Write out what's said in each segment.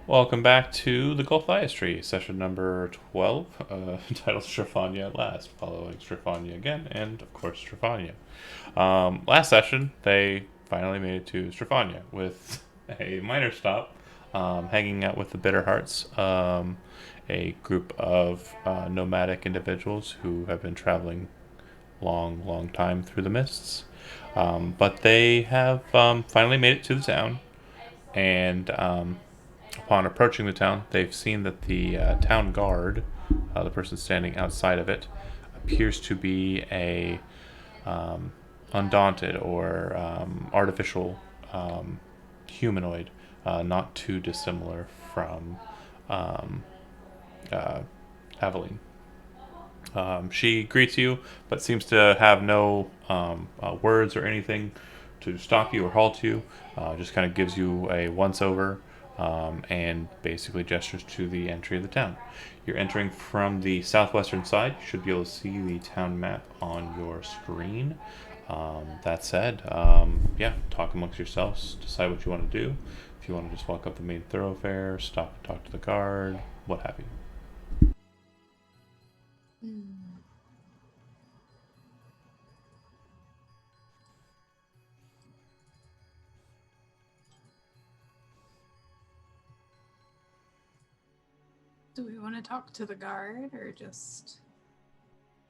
Welcome back to the Gulthias tree, session number 12, titled Strefania at Last, following Strefania again, and of course Strefania. Last session, they finally made it to Strefania with a minor stop, hanging out with the Bitter Hearts, a group of nomadic individuals who have been traveling long time through the mists. But they have finally made it to the town, and upon approaching the town, they've seen that the town guard, the person standing outside of it, appears to be a undaunted or artificial humanoid, not too dissimilar from um, uh, Aveline. She greets you, but seems to have no words or anything to stop you or halt you. Just kind of gives you a once over and basically gestures to the entry of the town. You're entering from the southwestern side. You should be able to see the town map on your screen. That said, yeah, talk amongst yourselves, decide what you want to do. If you want to just walk up the main thoroughfare, stop and talk to the guard, what have you. Do we want to talk to the guard or just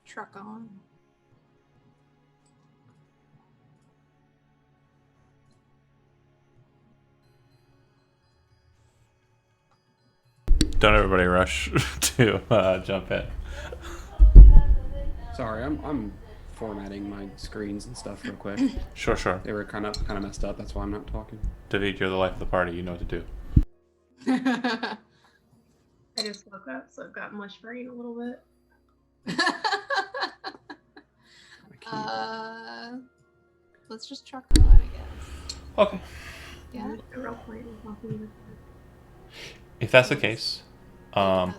truck on? Don't everybody rush to jump in. Sorry, I'm formatting my screens and stuff real quick. Sure. They were kind of messed up. That's why I'm not talking. David, you're the life of the party. You know what to do. I just woke up, so I've got my brain a little bit. Let's just truck on, I guess. Okay. Yeah. If that's the case, So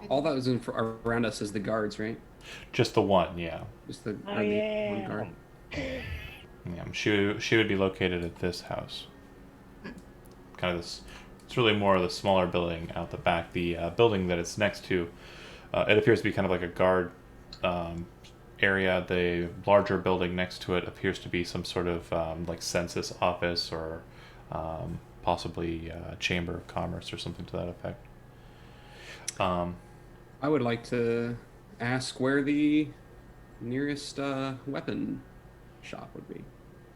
all that was around us is the guards, right? just the one, yeah. Just the Oh, one guard. Yeah, she would be located at this house. Kind of this. It's really more of the smaller building out the back. The building that it's next to, it appears to be kind of like a guard area. The larger building next to it appears to be some sort of like census office or possibly chamber of commerce or something to that effect. I would like to ask where the nearest weapon shop would be.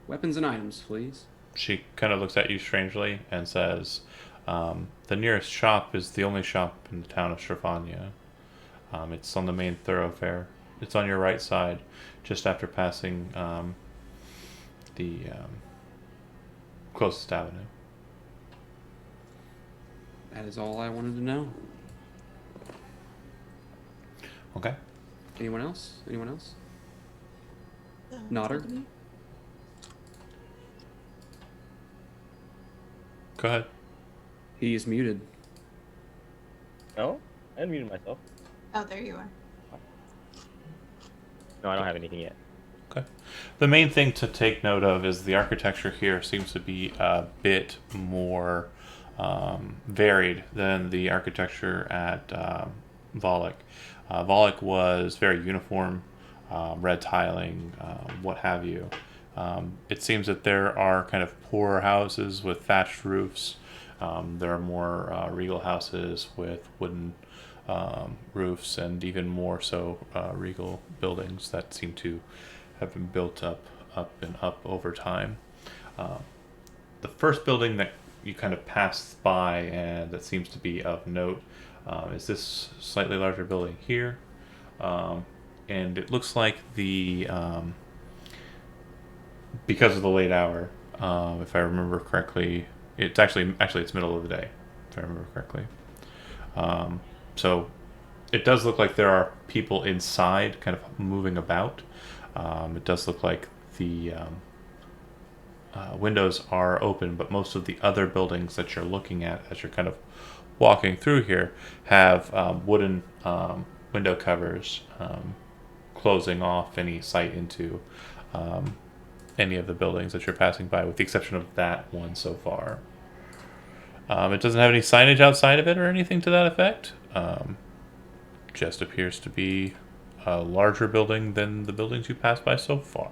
Weapons and items, please. She kind of looks at you strangely and says, the nearest shop is the only shop in the town of Strefania. It's on the main thoroughfare. It's on your right side, just after passing the closest avenue. That is all I wanted to know. Okay. Anyone else? Nodder? Go ahead. He is muted. No, I unmuted myself. Oh, there you are. No, I don't have anything yet. Okay. The main thing to take note of is the architecture here seems to be a bit more varied than the architecture at Volek. Volek was very uniform, red tiling, what have you. It seems that there are kind of poorer houses with thatched roofs. There are more regal houses with wooden roofs, and even more so regal buildings that seem to have been built up over time. The first building that you kind of pass by and that seems to be of note is this slightly larger building here, and it looks like the because of the late hour, if I remember correctly, it's actually it's middle of the day, if I remember correctly. So it does look like there are people inside, kind of moving about. It does look like the windows are open, but most of the other buildings that you're looking at as you're kind of walking through here have wooden window covers closing off any sight into any of the buildings that you're passing by, with the exception of that one so far. It doesn't have any signage outside of it or anything to that effect. Just appears to be a larger building than the buildings you passed by so far.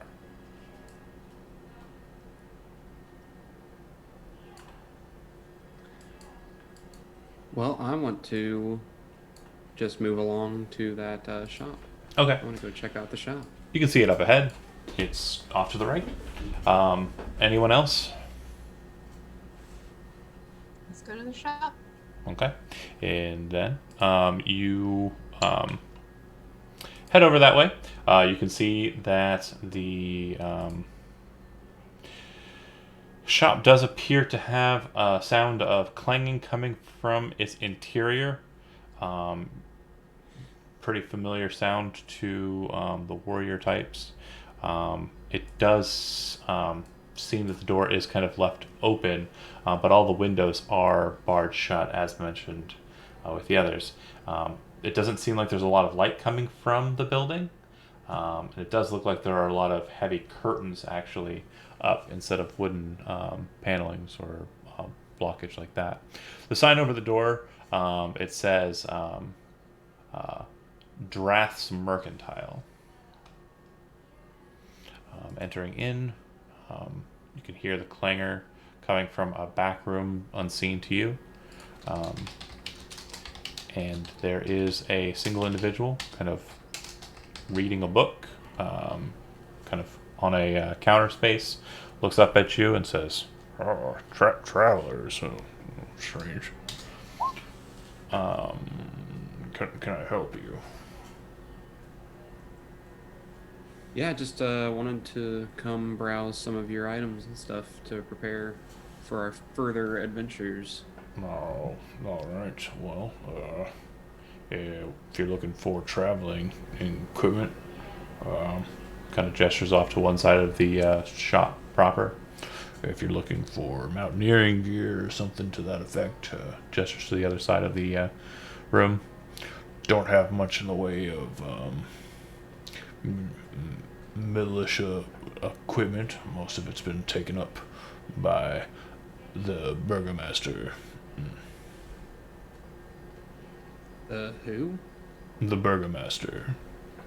Well, I want to just move along to that shop. Okay. I want to go check out the shop. You can see it up ahead. It's off to the right. Anyone else? Let's go to the shop. Okay. And then you head over that way. You can see that the shop does appear to have a sound of clanging coming from its interior. Pretty familiar sound to the warrior types. It does seem that the door is kind of left open, but all the windows are barred shut, as mentioned with the others. It doesn't seem like there's a lot of light coming from the building. It does look like there are a lot of heavy curtains actually up instead of wooden panelings or blockage like that. The sign over the door, it says Drath's Mercantile. Entering in, you can hear the clangor coming from a back room unseen to you. And there is a single individual kind of reading a book, kind of on a counter space, looks up at you and says, "Oh, travelers, strange. Can I help you?" Yeah, just wanted to come browse some of your items and stuff to prepare for our further adventures. Oh, all right. Well, if you're looking for traveling equipment, kind of gestures off to one side of the shop proper. If you're looking for mountaineering gear or something to that effect, gestures to the other side of the room. Don't have much in the way of militia equipment. Most of it's been taken up by the burgomaster. The who? The burgomaster.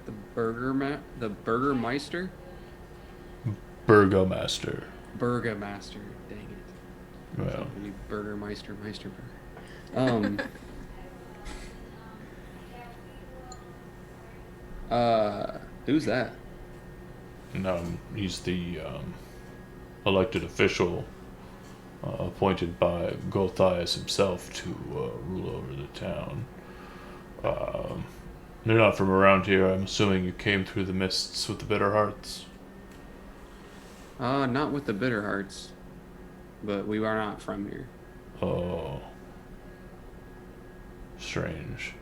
The burgermeister? Burgomaster. Burgomaster. Dang it. Well, Somebody Burgermeister, Meisterburger. Who's that? no, he's the elected official appointed by Gulthias himself to rule over the town. You're not from around here. I'm assuming you came through the mists with the bitter hearts. Not with the bitter hearts, but we are not from here. Oh, strange.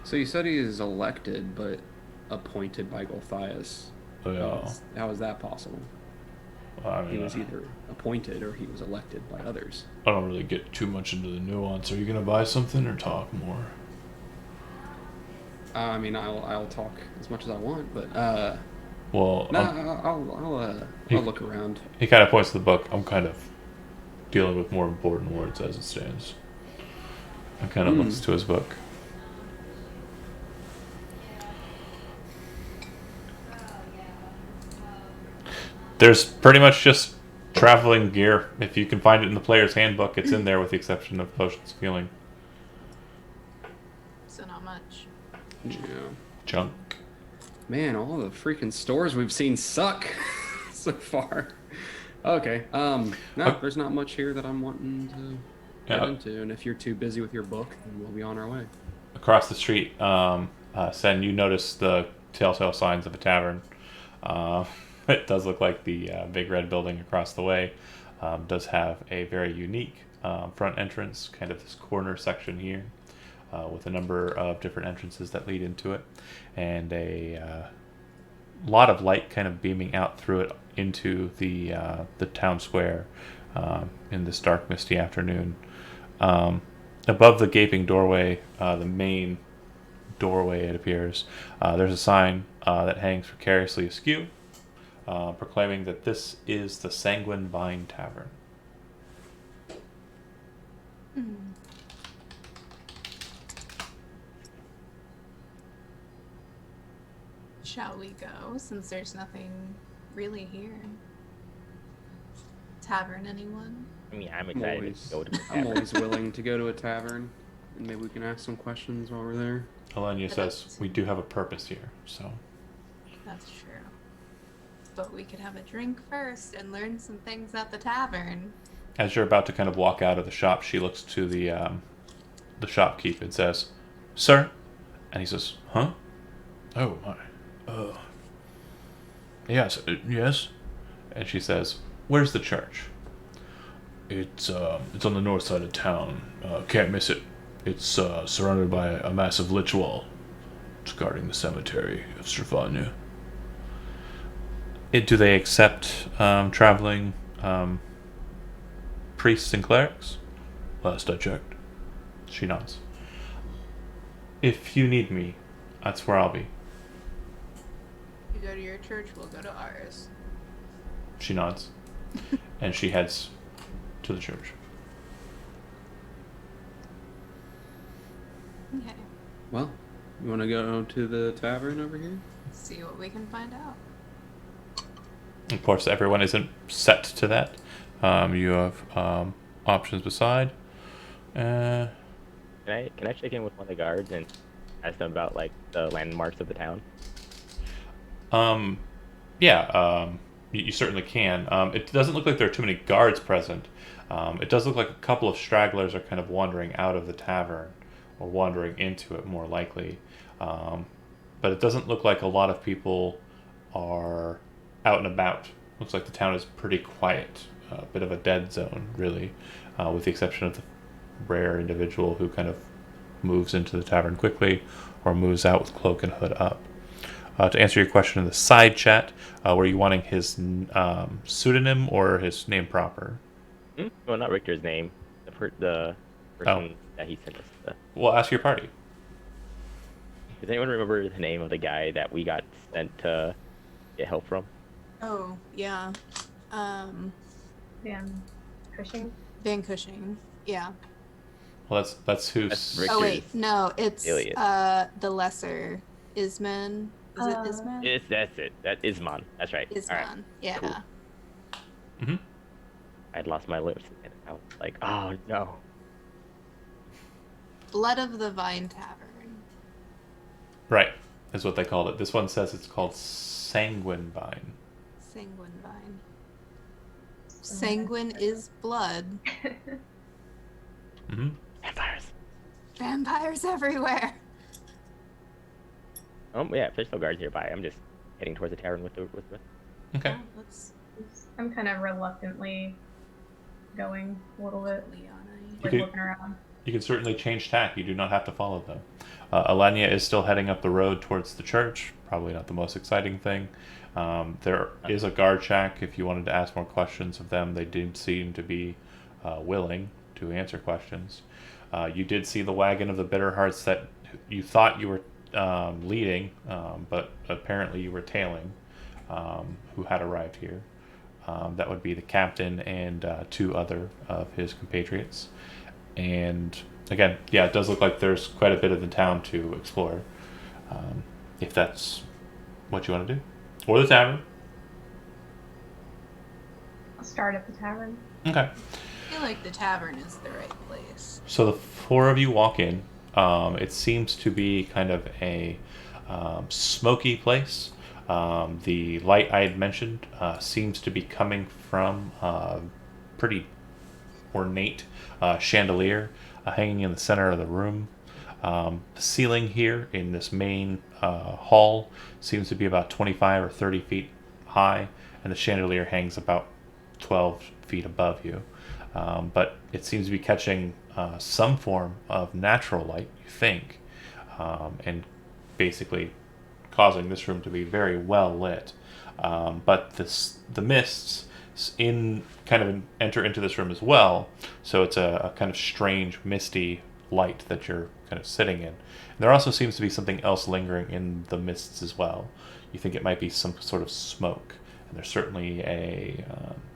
So you said he is elected, but appointed by Gulthias. Yeah. How is that possible? I He mean, was either appointed or he was elected by others. I don't really get too much into the nuance. Are you gonna buy something or talk more? I mean, I'll talk as much as I want, but Well, no, I'm- I'll look around. he kind of points to the book. I'm kind of dealing with more important words as it stands. And kind of looks to his book. There's pretty much just traveling gear. If you can find it in the player's handbook, it's in there with the exception of potions of healing. So not much. Yeah. Junk. Man, all the freaking stores we've seen suck so far. Okay. No, there's not much here that I'm wanting to get into, and if you're too busy with your book, then we'll be on our way. Across the street, Sen, you notice the telltale signs of a tavern. It does look like the big red building across the way does have a very unique front entrance, kind of this corner section here, with a number of different entrances that lead into it, and a lot of light kind of beaming out through it into the town square in this dark, misty afternoon. Above the gaping doorway, the main doorway, it appears, there's a sign that hangs precariously askew, proclaiming that this is the Sanguine Vine Tavern. Shall we go, since there's nothing really here? Tavern, anyone? I mean, I'm I'm excited always, to go to the I'm tavern. always willing to go to a tavern, and maybe we can ask some questions while we're there. Alenia But says that's- we do have a purpose here, so That's true. But we could have a drink first and learn some things at the tavern. as you're about to kind of walk out of the shop, she looks to the shopkeep and says, "Sir," and he says, "Huh? Oh my, yes, yes." And she says, "Where's the church?" It's on the north side of town. Can't miss it. It's surrounded by a massive lich wall. It's guarding the cemetery of Strefania. Do they accept traveling priests and clerics? Last I checked. She nods. If you need me, that's where I'll be. You go to your church, we'll go to ours. She nods. And she heads to the church. Okay. Well, you want to go to the tavern over here? See what we can find out. Of course, everyone isn't set to that. You have options beside. Can I check in with one of the guards and ask them about like the landmarks of the town? Yeah, you certainly can. It doesn't look like there are too many guards present. It does look like a couple of stragglers are kind of wandering out of the tavern, or wandering into it more likely. But it doesn't look like a lot of people are out and about. Looks like the town is pretty quiet. A bit of a dead zone, really, with the exception of the rare individual who kind of moves into the tavern quickly or moves out with cloak and hood up. To answer your question in the side chat, were you wanting his pseudonym or his name proper? Well, not Richter's name. The person that he sent us. Well, ask your party. Does anyone remember the name of the guy that we got sent to get help from? Oh, yeah. Van Cushing. Van Cushing. Yeah. Well, that's who's. That's Rick. Oh wait, no, it's Iliad. the lesser Isman. Is it Isman? That's it. That Isman. That's right. Isman. All right. Yeah. Cool. Mm-hmm. I'd lost my lips and I was like, oh no. Blood of the Vine Tavern. Right, is what they called it. This one says it's called Sanguine Vine. Sanguine Vine. Sanguine is blood. Mm-hmm. Vampires. Vampires everywhere. Yeah, if there's no guards nearby, I'm just heading towards the tavern with. Okay. Oh, let's I'm kind of reluctantly going a little bit, Leona. like could- looking around. You can certainly change tack. You do not have to follow them. Alenia is still heading up the road towards the church. Probably not the most exciting thing. There is a guard shack. If you wanted to ask more questions of them, they did seem to be willing to answer questions. You did see the wagon of the Bitter Hearts that you thought you were leading, but apparently you were tailing, who had arrived here. That would be the captain and two other of his compatriots. And again, yeah, it does look like there's quite a bit of the town to explore, if that's what you want to do. Or the tavern. I'll start at the tavern. Okay. I feel like the tavern is the right place. So the four of you walk in. It seems to be kind of a smoky place. The light I had mentioned seems to be coming from pretty ornate chandelier hanging in the center of the room. The ceiling here in this main hall seems to be about 25 or 30 feet high, and the chandelier hangs about 12 feet above you. But it seems to be catching some form of natural light, you think, and basically causing this room to be very well lit. But the mists enter into this room as well, so it's a kind of strange misty light that you're kind of sitting in. And there also seems to be something else lingering in the mists as well. You think it might be some sort of smoke, and there's certainly a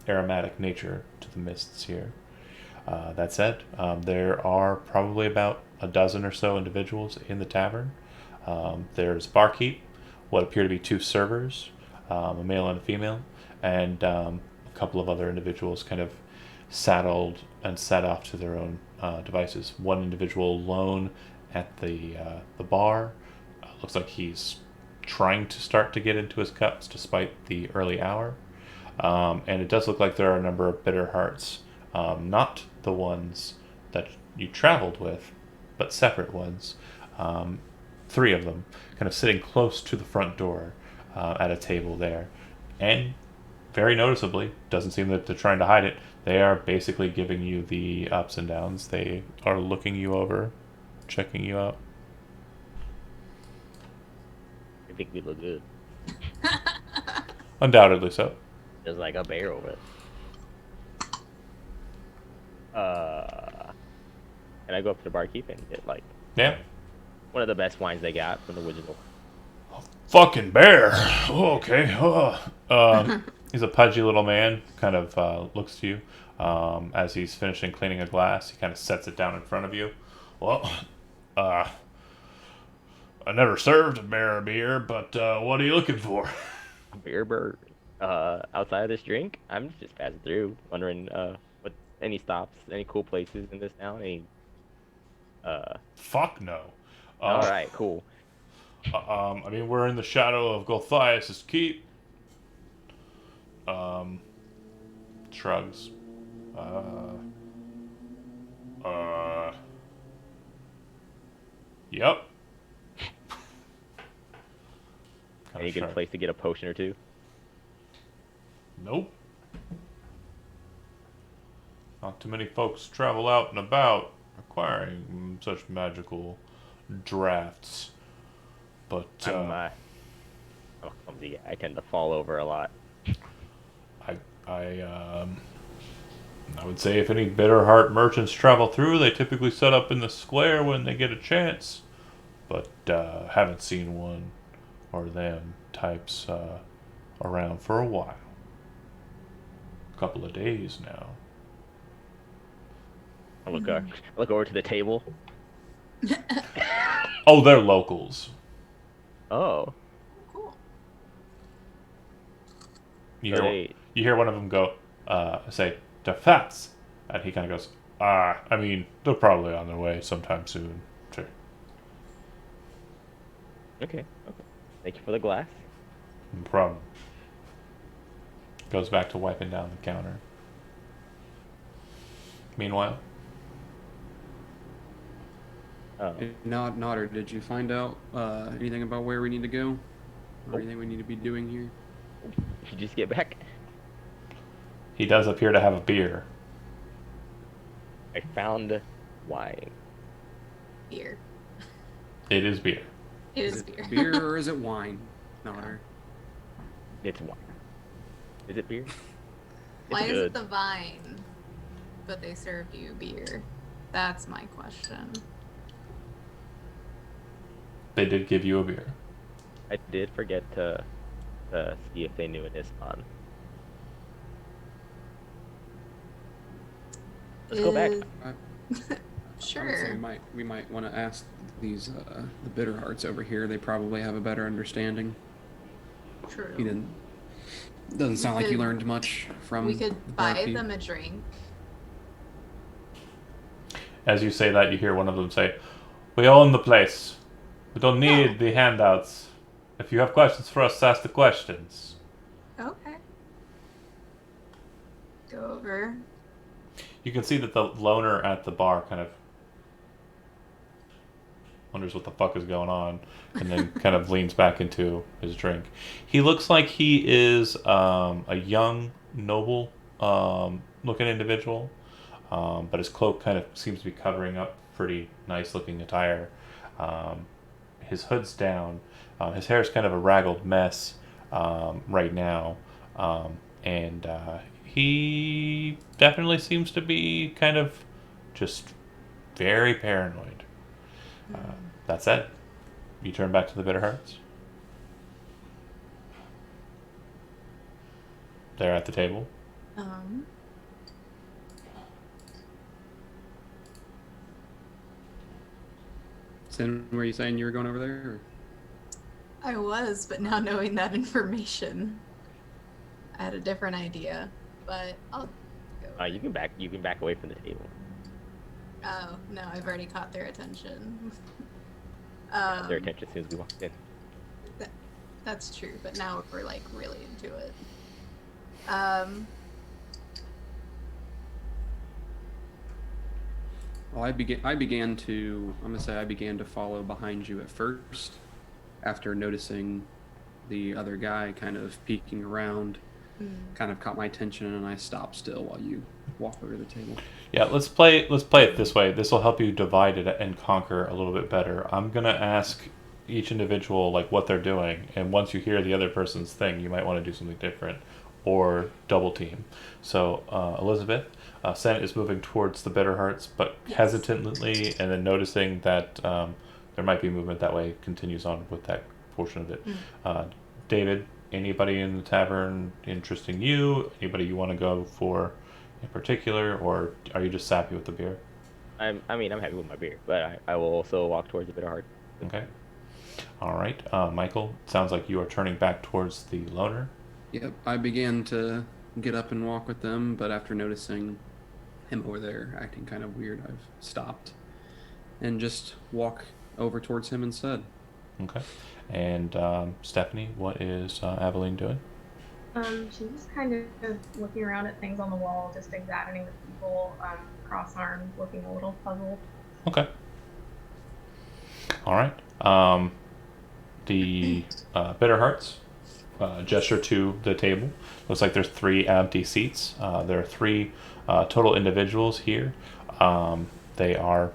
aromatic nature to the mists here. That said, there are probably about a dozen or so individuals in the tavern. There's barkeep, what appear to be two servers, a male and a female, and a couple of other individuals kind of saddled and set off to their own devices. One individual alone at the bar. Looks like he's trying to start to get into his cups despite the early hour. And it does look like there are a number of bitter hearts, not the ones that you traveled with, but separate ones. Three of them, kind of sitting close to the front door at a table there. And very noticeably, doesn't seem that they're trying to hide it. They are basically giving you the ups and downs. They are looking you over, checking you out. I think we look good. Undoubtedly so. There's like a bear over it. Can I go up to the barkeep and get like Yeah. one of the best wines they got from the original? Fucking bear. Oh, okay. He's a pudgy little man. Kind of looks to you as he's finishing cleaning a glass. He kind of sets it down in front of you. Well, I never served a bear beer, but what are you looking for? Beer bird. Outside of this drink, I'm just passing through, wondering what any stops, any cool places in this town. Any Fuck no. all right, cool. I mean, we're in the shadow of Gulthias' keep. Shrugs. Yep. Any good place to get a potion or two? Nope. Not too many folks travel out and about acquiring such magical drafts. But I'm a clumsy guy. I tend to fall over a lot. I would say if any Bitterheart merchants travel through, they typically set up in the square when they get a chance. But haven't seen one or them types around for a while. A couple of days now. I look over to the table. Oh, they're locals. Oh, Cool. You so hear, you hear one of them go, say, "The fats," and he kind of goes, I mean, they're probably on their way sometime soon. Sure. okay. Thank you for the glass. No problem. Goes back to wiping down the counter. Meanwhile, Nodder, did you find out anything about where we need to go? Or anything we need to be doing here? Did you just get back? he does appear to have a beer. I found wine. Beer. It is beer. It Is is it beer. beer or is it wine? Nodder. It's wine. Is it beer? Why It's is it good. the vine, but they served you beer? That's my question. They did give you a beer. I did forget to see if they knew an Ispan. Let's go back. Is- I would say Sure. we might want to ask these the bitter hearts over here. They probably have a better understanding. True. He didn't. Doesn't sound like you could- learned much from. We the could buy barkeep. them a drink. As you say that, you hear one of them say, "We own the place. We don't need the handouts. If you have questions for us, ask the questions." Okay. Go over. You can see that the loner at the bar kind of wonders what the fuck is going on, and then kind of leans back into his drink. He looks like he is a young, noble looking individual, but his cloak kind of seems to be covering up pretty nice looking attire. His hood's down. His hair is kind of a raggled mess right now, and he definitely seems to be kind of just very paranoid. That said, you turn back to the Bitter Hearts. They're at the table. Um. Sin, were you saying you were going over there? Or? I was, but now knowing that information, I had a different idea. But I'll go. You can back away from the table. Oh no, I've already caught their attention. Their attention as soon as we walked in. That's true, but now we're like really into it. Well, I began to. I'm gonna say I began to follow behind you at first, after noticing the other guy kind of peeking around. Kind of caught my attention, and I stopped still while you walk over to the table. Yeah, let's play it this way. This will help you divide it and conquer a little bit better. I'm gonna ask each individual like what they're doing, and once you hear the other person's thing, you might want to do something different or double team. So Elizabeth, Senate is moving towards the Bitter Hearts, but hesitantly, and then noticing that there might be movement that way, continues on with that portion of it. David, anybody in the tavern interesting you? Anybody you want to go for in particular, or are you just sappy with the beer? I'm happy with my beer, but I will also walk towards the Bitter Heart. Okay. All right, Michael. It sounds like you are turning back towards the loner. Yep, I began to get up and walk with them, but after noticing him over there acting kind of weird, I've stopped and just walk over towards him instead. Okay. And Stephanie, what is Aveline doing? She's just kind of looking around at things on the wall, just examining the people, cross-armed, looking a little puzzled. Okay. All right. The Bitter Hearts gesture to the table. Looks like there's 3 empty seats. There are 3 total individuals here. They are,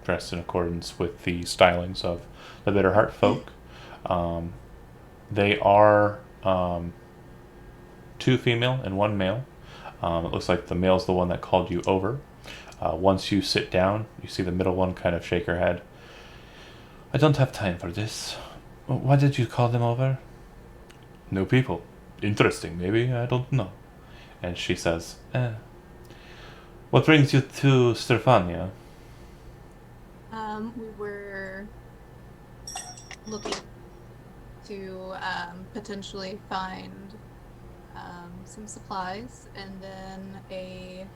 dressed in accordance with the stylings of the Bitter Heart folk. They are 2 female and 1 male. It looks like the male's the one that called you over. Once you sit down, you see the middle one kind of shake her head. I don't have time for this. Why did you call them over? New people. Interesting, maybe? I don't know. And she says, What brings you to Strefania? We were looking to potentially find some supplies and then a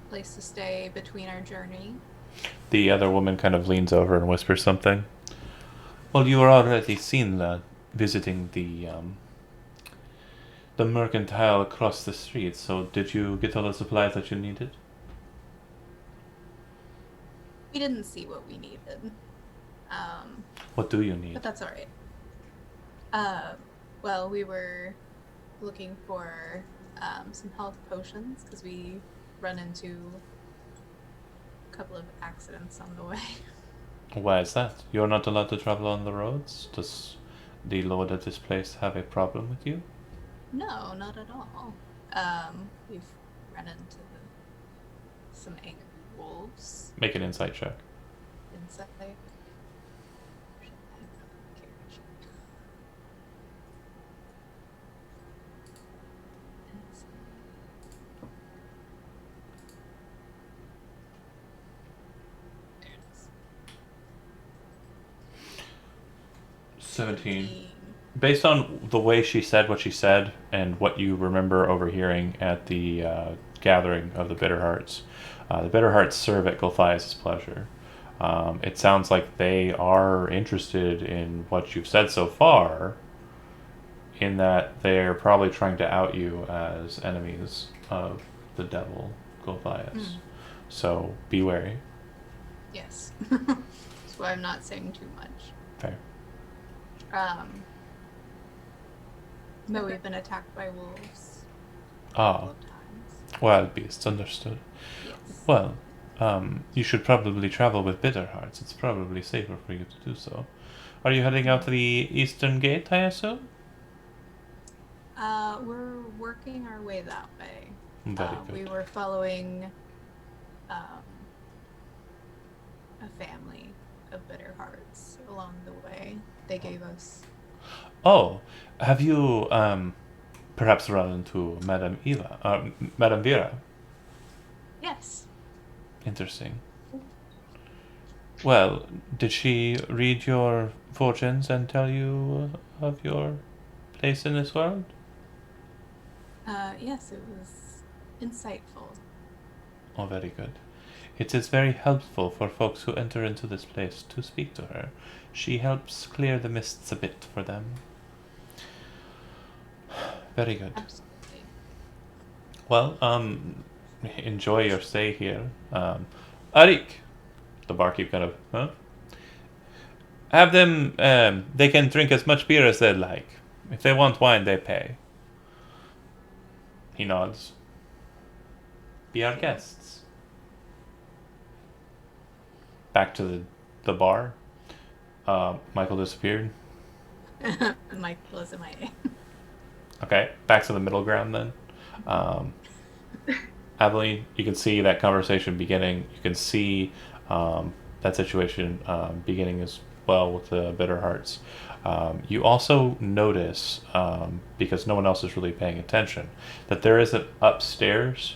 place to stay between our journey. The other woman kind of leans over and whispers something. Well, you were already seen visiting the mercantile across the street, so did you get all the supplies that you needed? We didn't see what we needed. What do you need? But that's alright. Well, we were looking for some health potions because we run into a couple of accidents on the way. Why is that? You're not allowed to travel on the roads? Does the lord at this place have a problem with you? No, not at all. We've run into some angry wolves. Make an insight check. Inside. There it is. 17. Based on the way she said what she said and what you remember overhearing at the gathering of the Bitter Hearts, the Bitter Hearts serve at Gulthias' pleasure. It sounds like they are interested in what you've said so far, in that they're probably trying to out you as enemies of the devil, Gulthias. So be wary. Yes. That's why I'm not saying too much. Fair. But we've been attacked by wolves a Ah, couple of times. wild beasts, understood. Yes. Well, you should probably travel with Bitter Hearts. It's probably safer for you to do so. Are you heading out to the Eastern Gate, I assume? We're working our way that way. Very We good. were following a family of Bitter Hearts along the way. They gave us. Oh, have you perhaps run into Madame Vera? Yes. Interesting. Well, did she read your fortunes and tell you of your place in this world? Yes, it was insightful. Oh, very good. It is very helpful for folks who enter into this place to speak to her. She helps clear the mists a bit for them. Very good. Absolutely. Well, enjoy your stay here. Arik, the barkeep kind of, huh? Have them, they can drink as much beer as they like. If they want wine, they pay. He nods. Be our guests. Back to the bar. Michael disappeared. Michael is MIA. Okay, back to the middle ground then. Um, Aveline, you can see that conversation beginning. You can see that situation beginning as well with the bitter hearts. You also notice, because no one else is really paying attention, that there is an upstairs,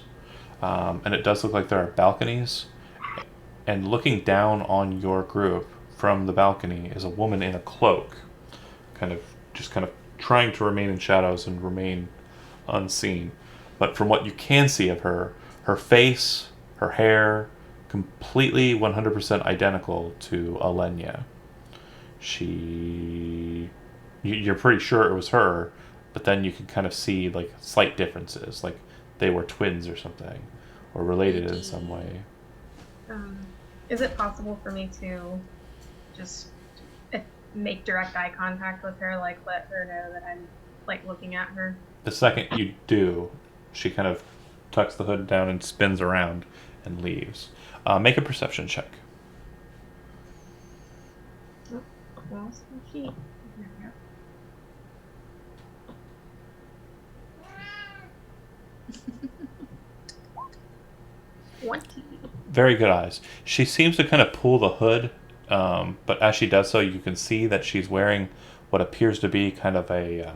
and it does look like there are balconies. And looking down on your group from the balcony is a woman in a cloak, kind of trying to remain in shadows and remain unseen. But from what you can see of her, her face, her hair, completely 100% identical to Alenia. You're pretty sure it was her, but then you can kind of see like slight differences, like they were twins or something, or related in some way. Is it possible for me to just make direct eye contact with her, like let her know that I'm like looking at her? The second you do, she kind of tucks the hood down and spins around and leaves. Make a perception check. Lost my sheet. There we go. 20. Very good eyes. She seems to kind of pull the hood, but as she does so, you can see that she's wearing what appears to be kind of a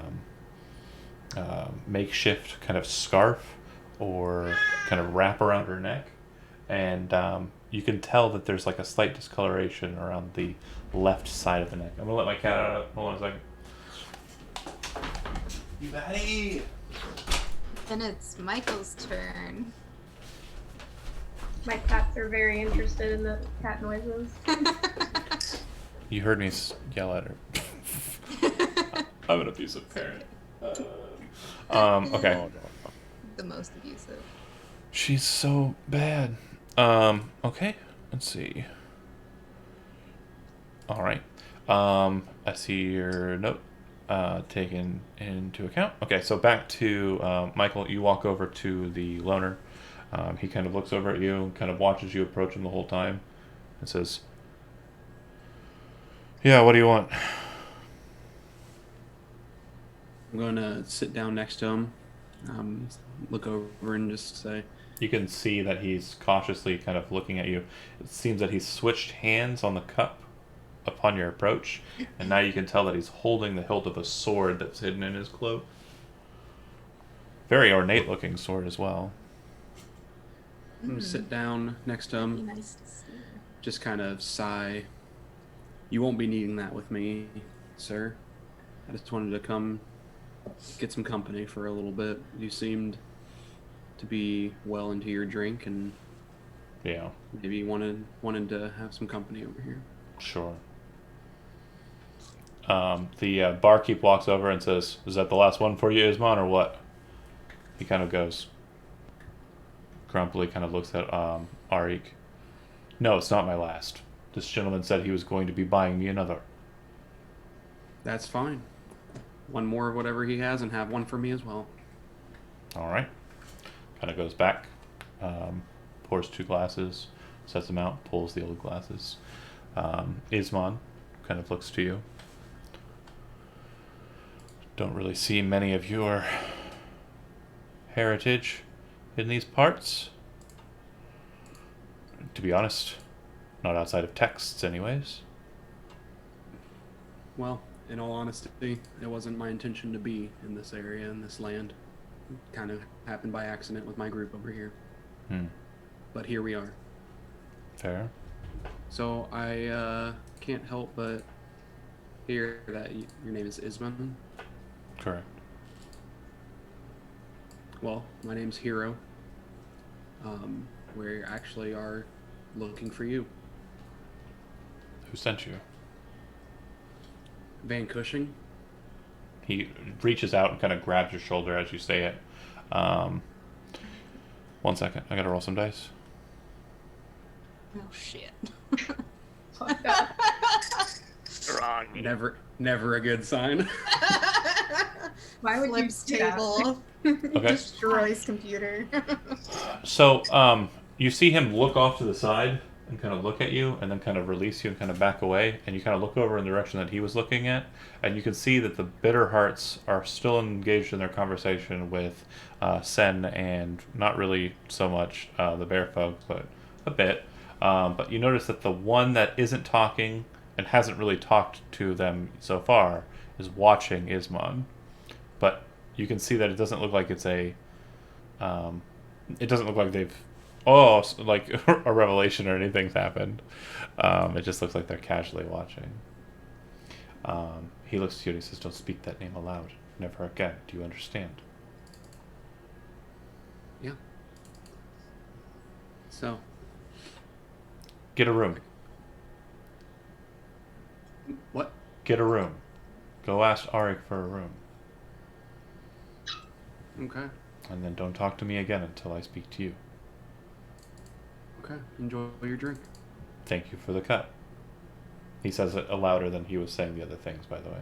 makeshift kind of scarf or kind of wrap around her neck. And you can tell that there's like a slight discoloration around the left side of the neck. I'm going to let my cat out. Hold on a second. You Batty! Then it's Michael's turn. My cats are very interested in the cat noises. You heard me yell at her. I'm an abusive parent. Okay. The most abusive. She's so bad. Okay. Let's see. All right. I see your note taken into account. Okay, so back to Michael. You walk over to the loner. He kind of looks over at you, kind of watches you approach him the whole time, and says, "Yeah, what do you want?" I'm going to sit down next to him, look over and just say, You can see that he's cautiously kind of looking at you. It seems that he's switched hands on the cup upon your approach, and now you can tell that he's holding the hilt of a sword that's hidden in his cloak. Very ornate looking sword as well. I'm going to sit down next to him, Be nice to see her. just kind of sigh. You won't be needing that with me, sir. I just wanted to come get some company for a little bit. You seemed to be well into your drink and Yeah, maybe wanted to have some company over here. sure. The barkeep walks over and says, "Is that the last one for you, Isman, or what?" He kind of goes grumpily, kind of looks at Arik. "No, it's not my last. This gentleman said he was going to be buying me another." That's fine. One more of whatever he has and have one for me as well. All right. Kind of goes back, pours 2 glasses, sets them out, pulls the old glasses. Isman kind of looks to you. Don't really see many of your heritage in these parts. To be honest, not outside of texts, anyways. Well, in all honesty, it wasn't my intention to be in this area, in this land. It kind of happened by accident with my group over here. Hmm. But here we are. Fair. So I can't help but hear that your name is Isman. Correct. Well, my name's Hero. We actually are looking for you. Who sent you? Van Cushing. He reaches out and kind of grabs your shoulder as you say it. 1 second. I gotta roll some dice. Oh shit. Fuck that. Wrong. Never a good sign. Why would Flips you do that? table. Okay. Destroys computer. So, you see him look off to the side and kind of look at you, and then kind of release you and kind of back away, and you kind of look over in the direction that he was looking at, and you can see that the bitter hearts are still engaged in their conversation with Sen, and not really so much the bear folk, but a bit. But you notice that the one that isn't talking and hasn't really talked to them so far is watching Ismon. But you can see that it doesn't look like it's a it doesn't look like they've like a revelation or anything's happened. It just looks like they're casually watching. He looks at you and he says, "Don't speak that name aloud. Never again. Do you understand?" Yeah. So, Get a room. what? Get a room. Go ask Arik for a room. Okay. And then don't talk to me again until I speak to you. Okay. Enjoy your drink. Thank you for the cut. He says it louder than he was saying the other things, by the way.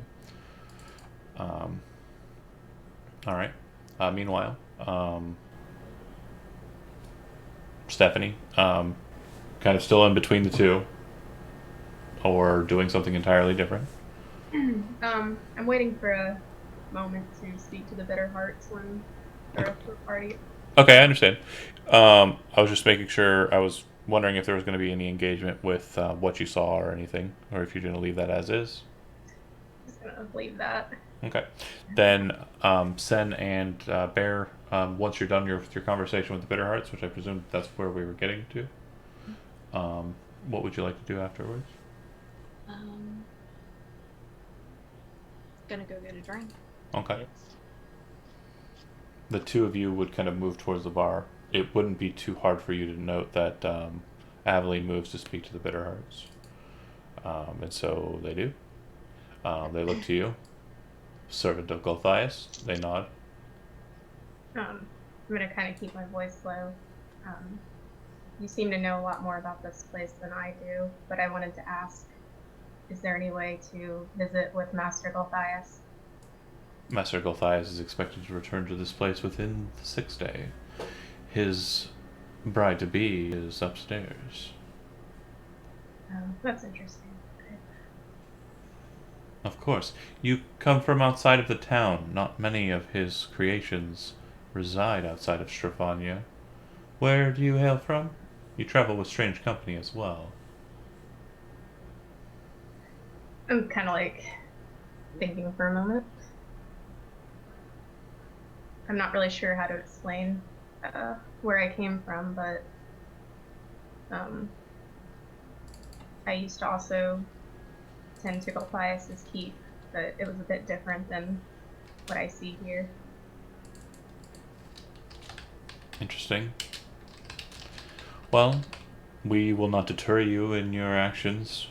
All right. Meanwhile, Stephanie, kind of still in between the two, or doing something entirely different. I'm waiting for a moment to speak to the bitter hearts when the rest of the party. Okay, I understand. I was just making sure. I was wondering if there was going to be any engagement with what you saw or anything, or if you're going to leave that as is. Just gonna leave that. Okay. Then Sen and Bear, once you're done with your conversation with the Bitter Hearts, which I presume that's where we were getting to, what would you like to do afterwards? Gonna go get a drink. Okay. The two of you would kind of move towards the bar. It wouldn't be too hard for you to note that Aveline moves to speak to the Bitter Hearts. And so they do. They look to you. Servant of Gulthias. They nod. I'm gonna kind of keep my voice low. You seem to know a lot more about this place than I do, but I wanted to ask, is there any way to visit with Master Gulthias? Master Gulthias is expected to return to this place within the 6th day. His bride-to-be is upstairs. Oh, that's interesting. Okay. Of course. You come from outside of the town. Not many of his creations reside outside of Strefania. Where do you hail from? You travel with strange company as well. I'm kind of like thinking for a moment. I'm not really sure how to explain where I came from, but I used to also tend to Gulthias' keep, but it was a bit different than what I see here. Interesting. Well, we will not deter you in your actions.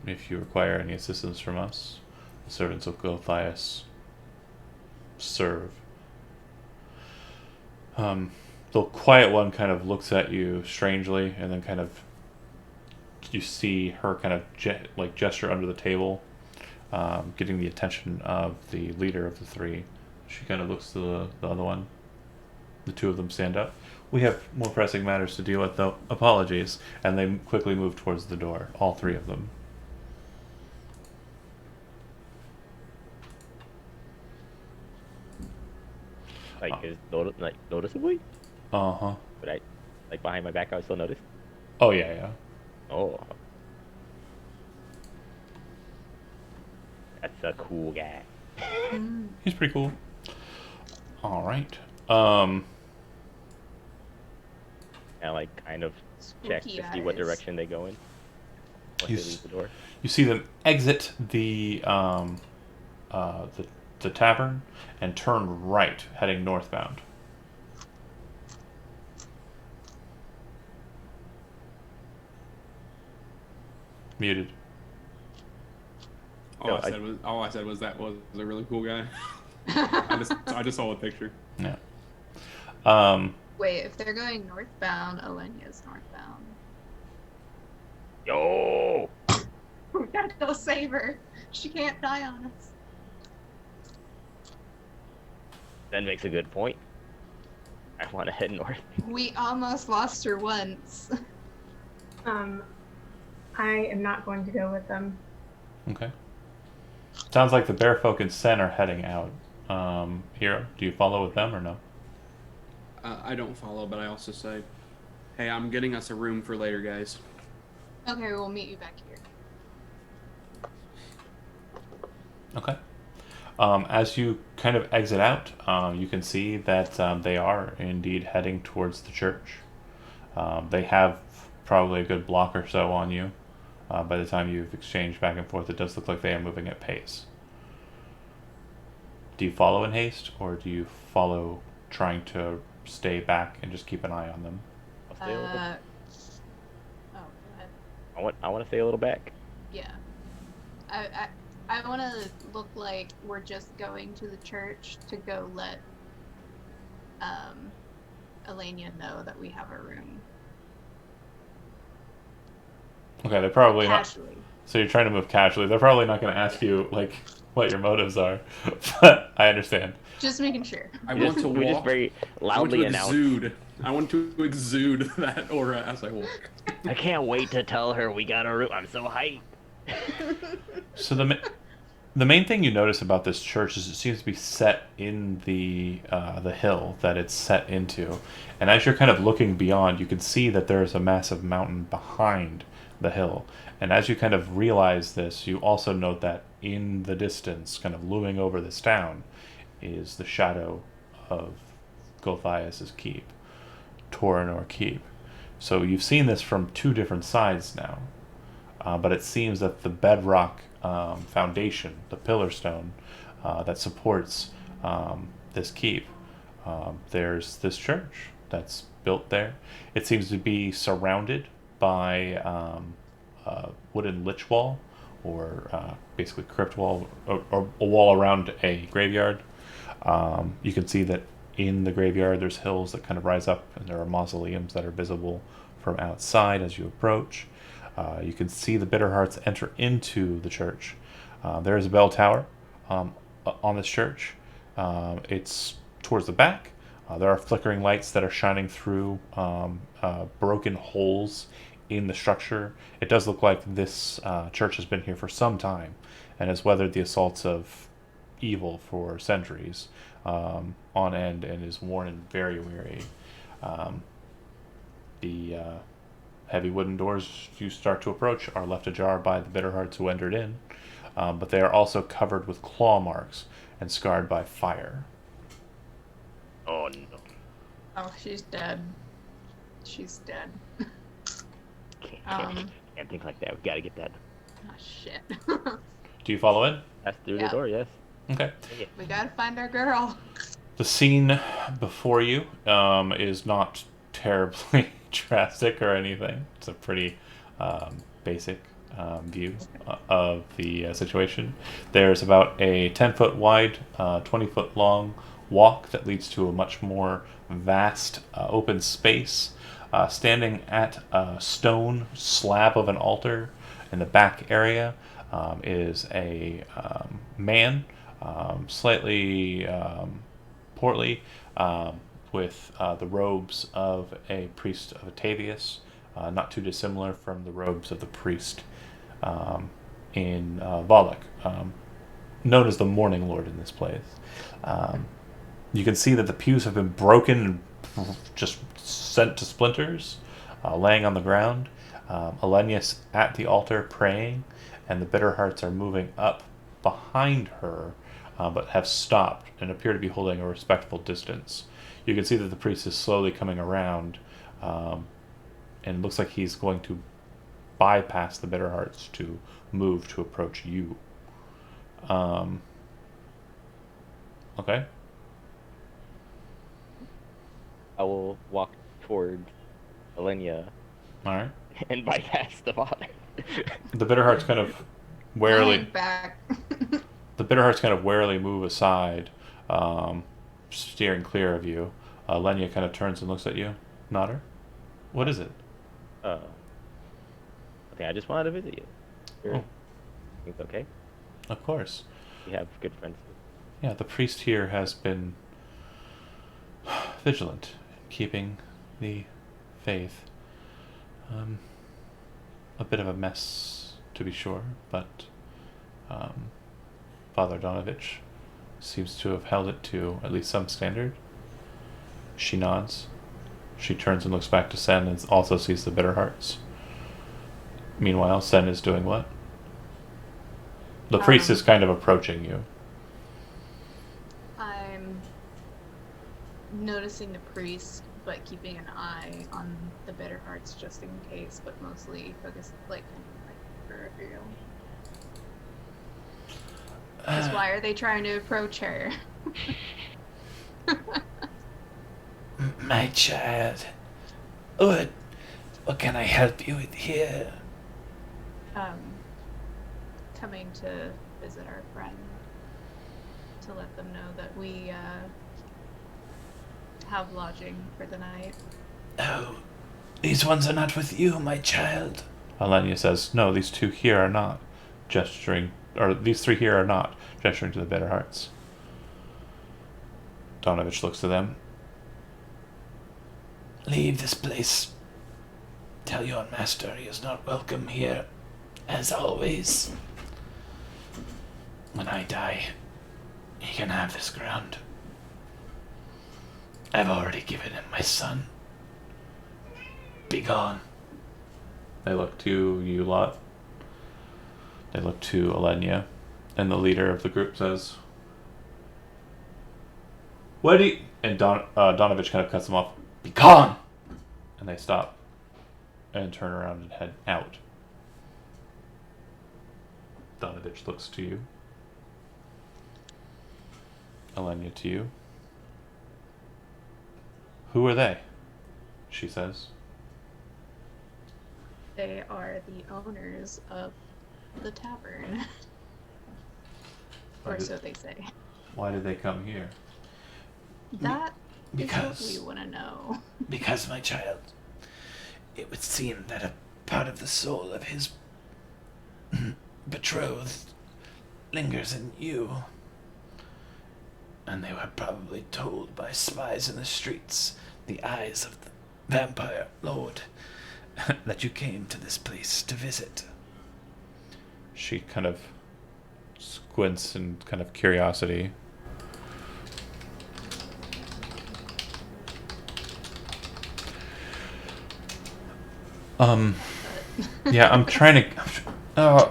If you require any assistance from us, the servants of Gulthias serve. The quiet one kind of looks at you strangely, and then kind of you see her kind of gesture under the table, getting the attention of the leader of the three. She kind of looks to the other one. The two of them stand up. We have more pressing matters to deal with, though. Apologies. And they quickly move towards the door. All three of them. Like, is noticeably? Uh-huh. But I, like, behind my back, I would still notice. Oh, yeah, yeah. Oh. That's a cool guy. He's pretty cool. All right. And, like, kind of check to Spooky see what eyes. direction they go in. once You, they leave the door. you see them exit the tavern and turn right, heading northbound. Muted. All I said was that was a really cool guy. I just saw a picture. Yeah. Wait, if they're going northbound, Alenia's northbound. Yo! We gotta go save her. She can't die on us. That makes a good point. I want to head north. We almost lost her once. I am not going to go with them. Okay. Sounds like the bear folk and Sen are heading out. Hero, do you follow with them or no? I don't follow, but I also say, hey, I'm getting us a room for later, guys. Okay, we'll meet you back here. Okay. As you kind of exit out, you can see that they are indeed heading towards the church. They have probably a good block or so on you. By the time you've exchanged back and forth, it does look like they are moving at pace. Do you follow in haste, or do you follow trying to stay back and just keep an eye on them? I'll stay a little bit. Oh, go ahead. I want to stay a little back. Yeah. I want to look like we're just going to the church to go let Elenia know that we have a room. Okay, they're probably not. Casually. So you're trying to move casually. They're probably not going to ask you like what your motives are, but I understand. Just making sure. I want to We just walk. very loudly announce. I want to exude that aura as I walk. I can't wait to tell her we got a room. I'm so hyped. So the main thing you notice about this church is it seems to be set in the hill that it's set into, and as you're kind of looking beyond, you can see that there is a massive mountain behind the hill. And as you kind of realize this, you also note that in the distance, kind of looming over this town, is the shadow of Gulthias' keep, Torinor Keep. So you've seen this from two different sides now, but it seems that the bedrock foundation, the pillar stone that supports this keep, there's this church that's built there. It seems to be surrounded by wooden lich wall, or basically crypt wall, or a wall around a graveyard. You can see that in the graveyard there's hills that kind of rise up, and there are mausoleums that are visible from outside as you approach. You can see the bitter hearts enter into the church. There is a bell tower on this church. It's towards the back. There are flickering lights that are shining through broken holes in the structure. It does look like this church has been here for some time and has weathered the assaults of evil for centuries on end, and is worn and very weary. The heavy wooden doors you start to approach are left ajar by the bitter hearts who entered in, but they are also covered with claw marks and scarred by fire. Oh no. Oh, she's dead. She's dead. Can't think like that. We gotta get that. Oh, shit. Do you follow in? That's through Yeah. the door, yes. Okay. We gotta find our girl. The scene before you is not terribly drastic or anything. It's a pretty basic view of the situation. There's about a 10-foot wide, 20-foot long walk that leads to a much more vast open space. Standing at a stone slab of an altar in the back area is a man, slightly portly, with the robes of a priest of Atavius, not too dissimilar from the robes of the priest in Volok, known as the Morning Lord in this place. You can see that the pews have been broken and just sent to splinters, laying on the ground. Elenius at the altar praying, and the bitter hearts are moving up behind her, but have stopped and appear to be holding a respectful distance. You can see that the priest is slowly coming around, and it looks like he's going to bypass the bitter hearts to move to approach you. Okay. I will walk towards Alenia All right. and bypass the father. The bitter hearts kind of I warily. am back. The bitter hearts kind of warily move aside, steering clear of you. Lenya kind of turns and looks at you. Nodder. What is it? I think I just wanted to visit you. Sure. Oh. It's okay. Of course. We have good friends. Yeah, the priest here has been vigilant, keeping the faith. A bit of a mess, to be sure, but Father Donovich seems to have held it to at least some standard. She nods. She turns and looks back to Sen and also sees the bitter hearts. Meanwhile, Sen is doing what? The priest is kind of approaching you. I'm noticing the priest, but keeping an eye on the bitter hearts just in case, but mostly focused like peripheral. Because why are they trying to approach her? My child, what can I help you with here? Coming to visit our friend to let them know that we have lodging for the night. Oh, these ones are not with you, my child. Alenia says, "No, these two here are not," gesturing, or these three here are not, gesturing to the bitter hearts. Donovich looks to them. Leave this place. Tell your master he is not welcome here, as always. When I die, he can have this ground. I've already given him my son. Be gone. They look to you lot. They look to Alenia, and the leader of the group says, "What do you..." And Donovich kind of cuts them off. "Be gone!" And they stop and turn around and head out. Donovich looks to you. Alenia to you. "Who are they?" she says. They are the owners of the tavern. Or so they say. Why did they come here? That Because- is what we want to know. Because, my child, it would seem that a part of the soul of his betrothed lingers in you. And they were probably told by spies in the streets, the eyes of the vampire lord, that you came to this place to visit. She kind of squints in kind of curiosity. Yeah, I'm trying to. Oh,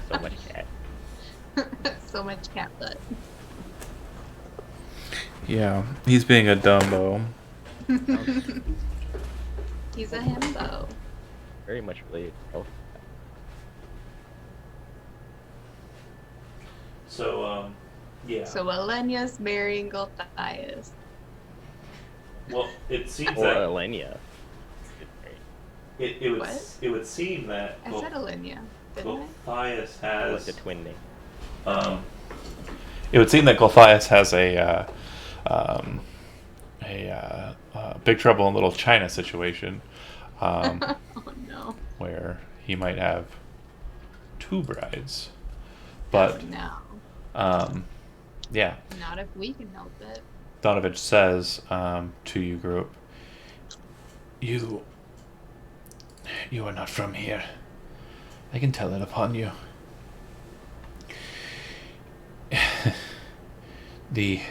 So much cat. So much cat butt. yeah, he's being a Dumbo. He's a himbo. Very much related. Oh, So, yeah. So Alenia's marrying Gulthias. Well, it seems or Alenia. it would What? it would seem that I said Alenia, didn't Gulthias Like the twin name. It would seem that Gulthias has a Big Trouble in Little China situation, I? Oh no. where he might have two brides, but No. yeah, Not if we can help it. Donovich says to you group, You are not from here. I can tell it upon you. The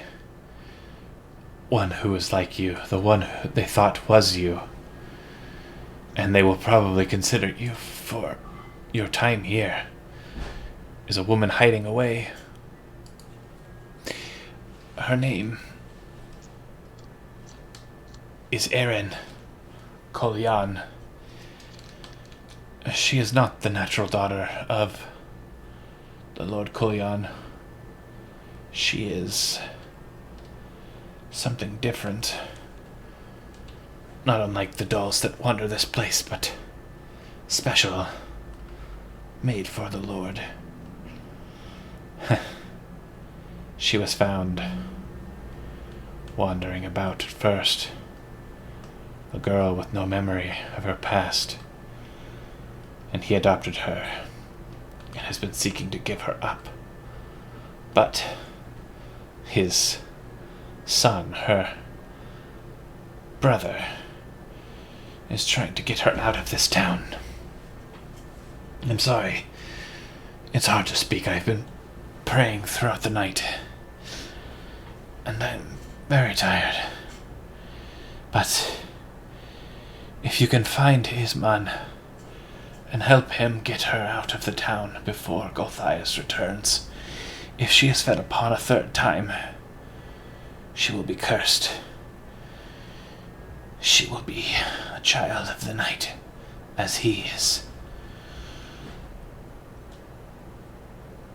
one who is like you, the one who they thought was you, and they will probably consider you for your time here, is a woman hiding away. Her name is Erin, Kolyan. She is not the natural daughter of the Lord Kolyan. She is something different. Not unlike the dolls that wander this place, but special. Made for the Lord. She was found wandering about at first. A girl with no memory of her past. And he adopted her and has been seeking to give her up. But his son, her brother, is trying to get her out of this town. I'm sorry. It's hard to speak. I've been praying throughout the night. And I'm very tired. But if you can find Isman and help him get her out of the town before Gulthias returns, if she is fed upon a third time, she will be cursed. She will be a child of the night, as he is.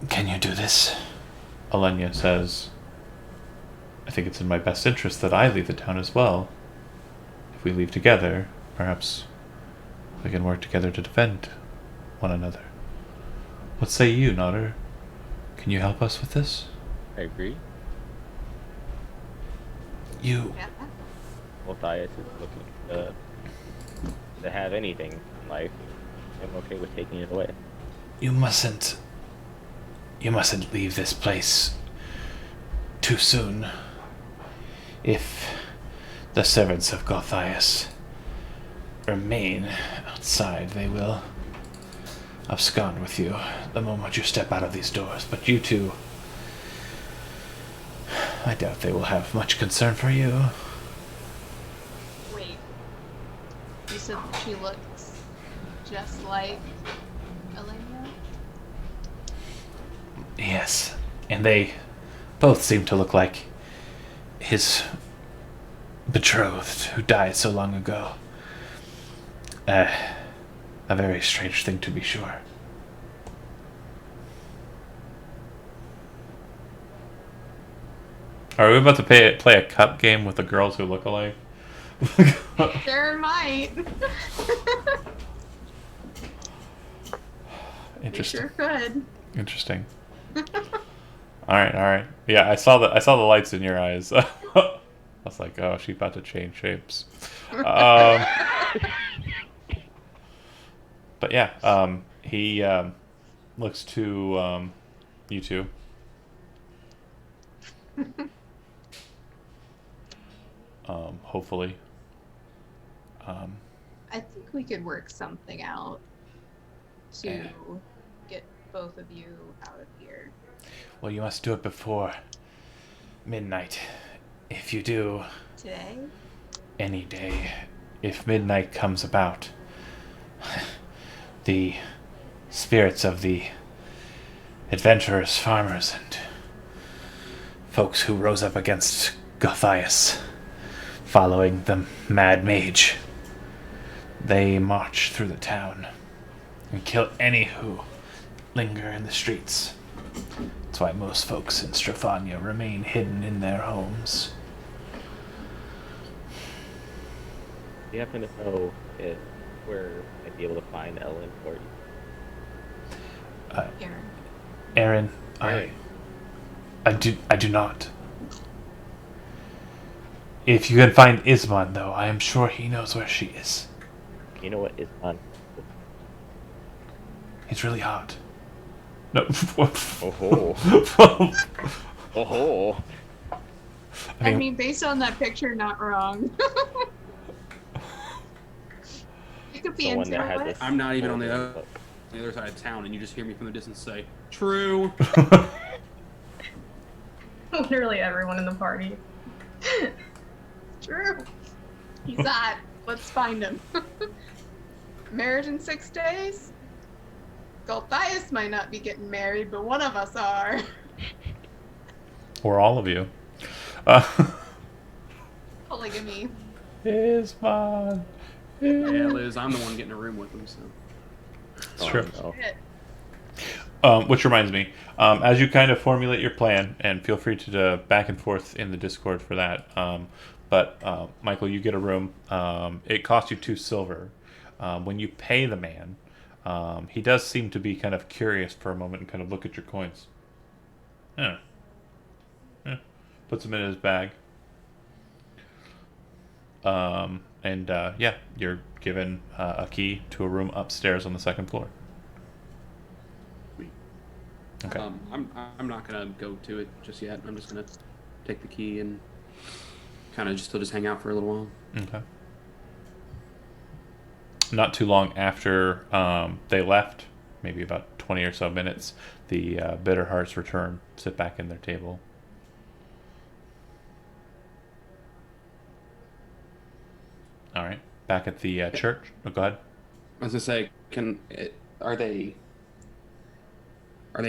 Can you do this? Alenia says, I think it's in my best interest that I leave the town as well. If we leave together, perhaps we can work together to defend one another. What say you, Nodder? Can you help us with this? I agree. You... Yeah. Gulthias is looking to have anything in life. I'm okay with taking it away. You mustn't leave this place too soon. If the servants of Gulthias remain outside, they will abscond with you the moment you step out of these doors. But you two, I doubt they will have much concern for you. Wait. You said she looks just like Elena? Yes, and they both seem to look like his betrothed who died so long ago. A very strange thing, to be sure. Are we about to play a cup game with the girls who look alike? There might. We Interesting. sure could. Interesting. All right. Yeah, I saw the lights in your eyes. I was like, oh, she's about to change shapes. But yeah, he looks to you two. Hopefully. I think we could work something out to get both of you out of here. Well, you must do it before midnight. If you do, Today? any day, if midnight comes about, the spirits of the adventurers, farmers, and folks who rose up against Gulthias, following the mad mage, they march through the town and kill any who linger in the streets. That's why most folks in Strefania remain hidden in their homes. Do you happen to know if where I'd be able to find Ellen for you? Aaron. Aaron, Aaron. I do not. If you can find Isman, though, I am sure he knows where she is. You know what is on? He's really hot. No. Oh. Oh. I mean, based on that picture, not wrong. You could be Someone into that has it. a I'm not even on the horrible other side of town, and you just hear me from the distance say, "True." Literally everyone in the party. True. He's hot. Let's find him. Marriage in 6 days? Gulthias might not be getting married, but one of us are. Or all of you. Polygamy. Isman. Yeah, Liz, I'm the one getting a room with him, so. It's true. No. Shit. Which reminds me, as you kind of formulate your plan, and feel free to back and forth in the Discord for that. But Michael, you get a room. It costs you 2 silver. When you pay the man, he does seem to be kind of curious for a moment and kind of look at your coins. Yeah. Yeah. Puts them in his bag. And yeah, you're given a key to a room upstairs on the 2nd floor. Sweet. Okay. I'm not gonna go to it just yet. I'm just gonna take the key and kind of just hang out for a little while. Okay. Not too long after they left, maybe about 20 or so minutes, the Bitter Hearts return, sit back in their table. All right. Back at the church. Oh, go ahead. I was gonna say, are they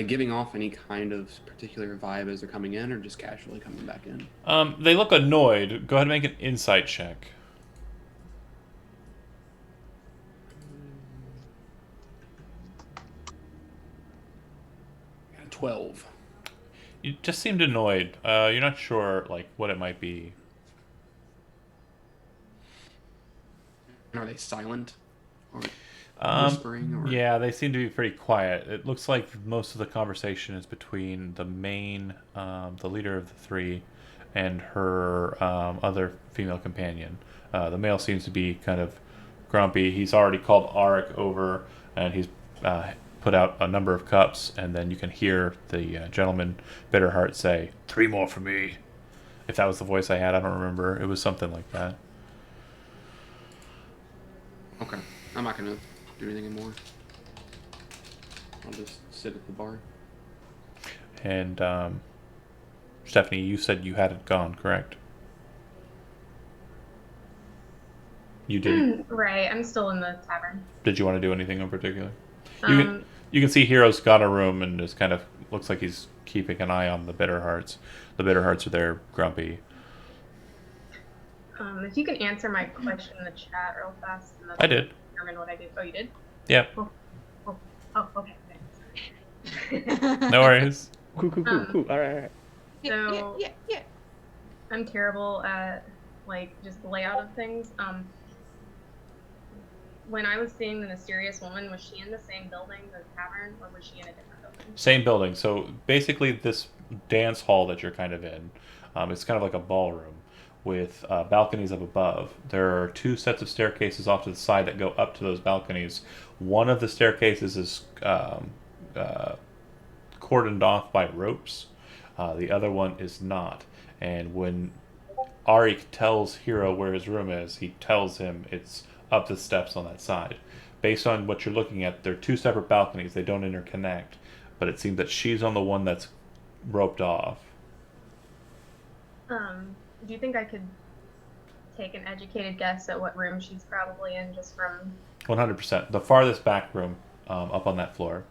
giving off any kind of particular vibe as they're coming in, or just casually coming back in? They look annoyed. Go ahead and make an insight check. 12. You just seemed annoyed. You're not sure like what it might be. Are they silent? Or Um, whispering? Or... yeah, they seem to be pretty quiet. It looks like most of the conversation is between the main, the leader of the 3, and her other female companion. The male seems to be kind of grumpy. He's already called Arik over, and he's put out a number of cups, and then you can hear the gentleman, Bitterheart, say, 3 more for me. If that was the voice I had, I don't remember. It was something like that. Okay. I'm not gonna do anything anymore. I'll just sit at the bar. And Stephanie, you said you hadn't gone, correct? You did. Right, I'm still in the tavern. Did you want to do anything in particular? Um, You can see Hero's got a room and is kind of looks like he's keeping an eye on the Bitter Hearts. The Bitter Hearts are there, grumpy. if you can answer my question in the chat real fast. And I did. Determine what I did. Oh, you did? Yeah. Oh, okay. No worries. Cool. All right. So- Yeah. I'm terrible at just the layout of things. When I was seeing the mysterious woman, was she in the same building, the tavern, or was she in a different building? Same building. So basically, this dance hall that you're kind of in, it's kind of like a ballroom with balconies up above. There are 2 sets of staircases off to the side that go up to those balconies. One of the staircases is cordoned off by ropes. The other one is not. And when Arik tells Hero where his room is, he tells him it's up the steps on that side. Based on what you're looking at, they're 2 separate balconies. They don't interconnect. But it seems that she's on the one that's roped off. Do you think I could take an educated guess at what room she's probably in, just from? 100%. The farthest back room, up on that floor.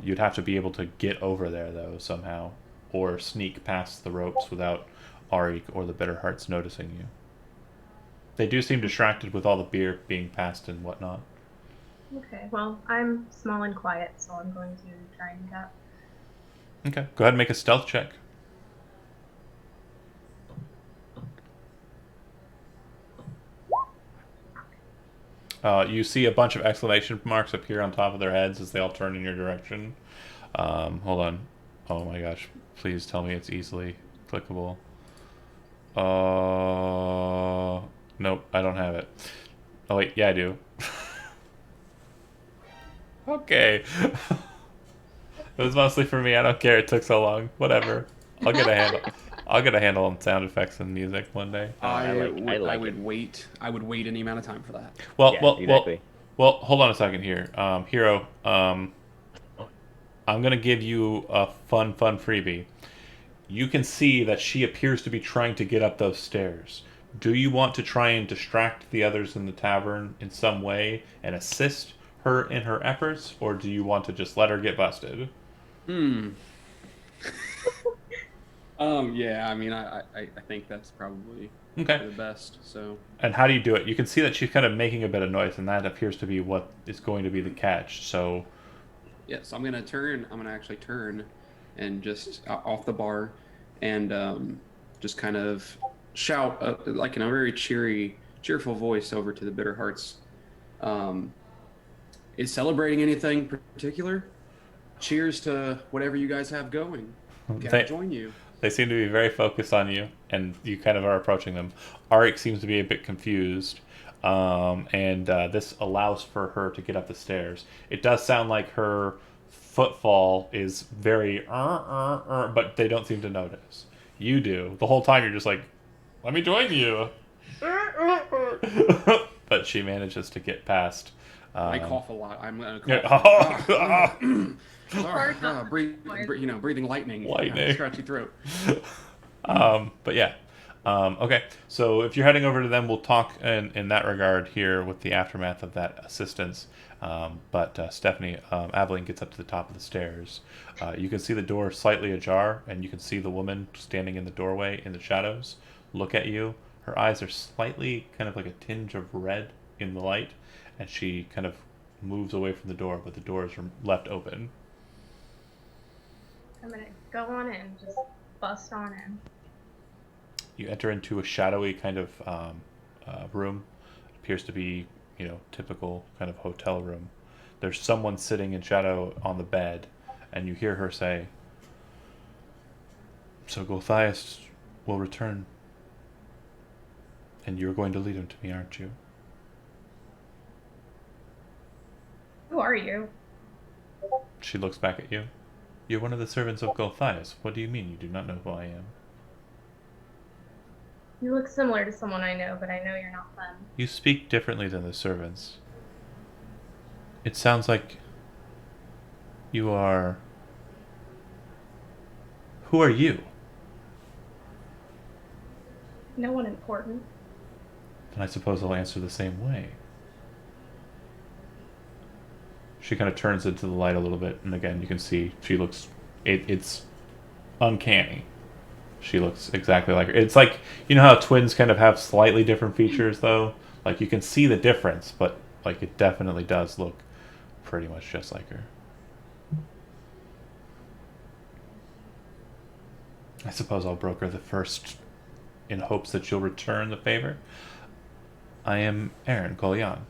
You'd have to be able to get over there, though, somehow. Or sneak past the ropes without Arik or the Bitter Hearts noticing you. They do seem distracted with all the beer being passed and whatnot. Okay, well, I'm small and quiet, so I'm going to try and do that. Okay, go ahead and make a stealth check. You see a bunch of exclamation marks appear on top of their heads as they all turn in your direction. Hold on. Oh my gosh. Please tell me it's easily clickable. Nope, I don't have it. Oh wait, yeah I do. Okay. It was mostly for me. I don't care. It took so long. Whatever. I'll get a handle. I'll get a handle on sound effects and music one day. I like would it. wait. I would wait any amount of time for that. Well, Yeah, exactly. well. Hold on a second here, Hero. I'm gonna give you a fun freebie. You can see that she appears to be trying to get up those stairs. Do you want to try and distract the others in the tavern in some way and assist her in her efforts, or do you want to just let her get busted? Yeah, I mean, I think that's probably Okay. for the best. So, And how do you do it? You can see that she's kind of making a bit of noise, and that appears to be what is going to be the catch. So, yeah, so I'm gonna turn. I'm gonna actually turn, and just off the bar, and just kind of shout like in a very cheerful voice over to the Bitter Hearts. Um, is celebrating anything particular? Cheers to whatever you guys have going. Can I they join you? they seem to be very focused on you, and you kind of are approaching them. Arik seems to be a bit confused, and this allows for her to get up the stairs. It does sound like her footfall is very, but they don't seem to notice. You do. The whole time you're just like, let me join you. But she manages to get past. I cough a lot. I'm gonna Yeah. cough. Hard not to Breathing lightning. Lightning. Scratchy throat. But yeah. Okay, so if you're heading over to them, we'll talk in that regard here with the aftermath of that assistance. But Stephanie, Aveline gets up to the top of the stairs. You can see the door slightly ajar, and you can see the woman standing in the doorway in the shadows look at you. Her eyes are slightly kind of like a tinge of red in the light, and she kind of moves away from the door, but the door is left open. I'm gonna go on in, just bust on in. You enter into a shadowy kind of room. It appears to be, typical kind of hotel room. There's someone sitting in shadow on the bed, and you hear her say, "So Gulthias will return, and you're going to lead him to me, aren't you?" Who are you? She looks back at you. "You're one of the servants of Gulthias. What do you mean you do not know who I am?" You look similar to someone I know, but I know you're not them. "You speak differently than the servants. It sounds like you are... Who are you?" No one important. Then I suppose I'll answer the same way. She kind of turns into the light a little bit, and again, you can see she looks... It's uncanny. She looks exactly like her. It's like, you know how twins kind of have slightly different features, though? Like, you can see the difference, but, like, it definitely does look pretty much just like her. I suppose I'll broker the first in hopes that you'll return the favor. I am Aaron Gullian,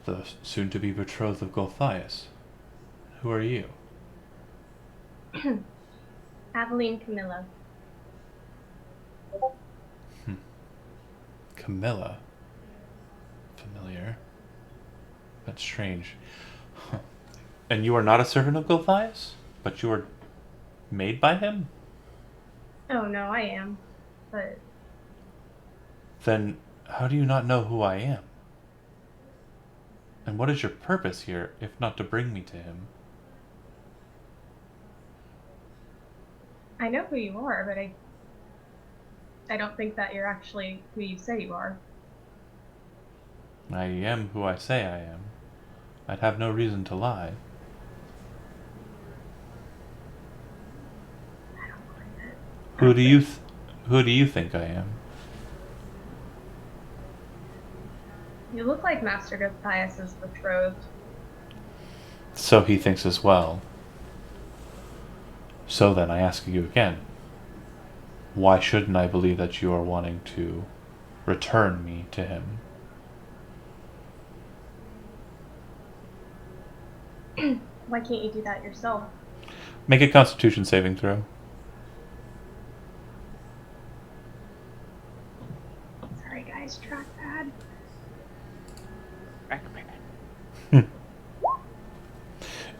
the soon-to-be betrothed of Gulthias. Who are you? Aveline Camilla. Camilla. Familiar. But strange. Huh. And you are not a servant of Gulthias? But you were made by him? Oh no, I am. But Then how do you not know who I am? And what is your purpose here, if not to bring me to him? I know who you are, but I don't think that you're actually who you say you are. I am who I say I am. I'd have no reason to lie. I don't believe it. Who do you think I am? You look like Master Gulthias' betrothed. So he thinks as well. So then I ask you again, why shouldn't I believe that you are wanting to return me to him? Why can't you do that yourself? Make a Constitution saving throw. Sorry guys, trackpad.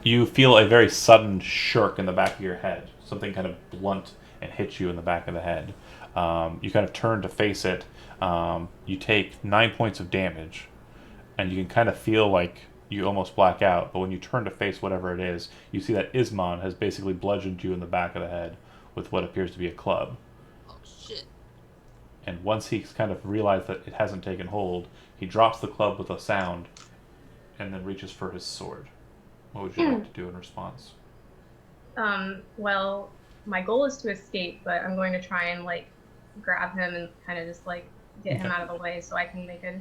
You feel a very sudden shirk in the back of your head. Something kind of blunt and hits you in the back of the head. You kind of turn to face it. You take 9 points of damage, and you can kind of feel like you almost black out. But when you turn to face whatever it is, you see that Isman has basically bludgeoned you in the back of the head with what appears to be a club. Oh shit. And once he's kind of realized that it hasn't taken hold, he drops the club with a sound and then reaches for his sword. What would you like to do in response? Well, my goal is to escape, but I'm going to try and like grab him and kind of just like get him Okay. out of the way so I can make a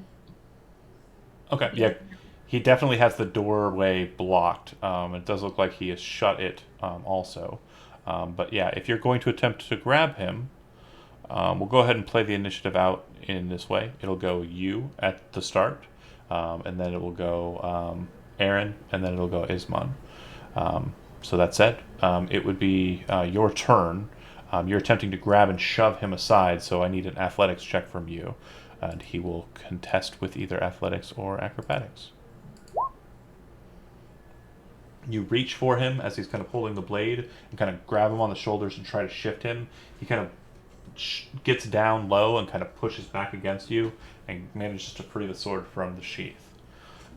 Okay, yeah. beat. He definitely has the doorway blocked. It does look like he has shut it also. But yeah, if you're going to attempt to grab him, we'll go ahead and play the initiative out in this way. It'll go you at the start, and then it will go Aaron, and then it'll go Isman. So that said, it would be your turn. You're attempting to grab and shove him aside, so I need an athletics check from you. And he will contest with either athletics or acrobatics. You reach for him as he's kind of holding the blade and kind of grab him on the shoulders and try to shift him. He kind of gets down low and kind of pushes back against you and manages to free the sword from the sheath.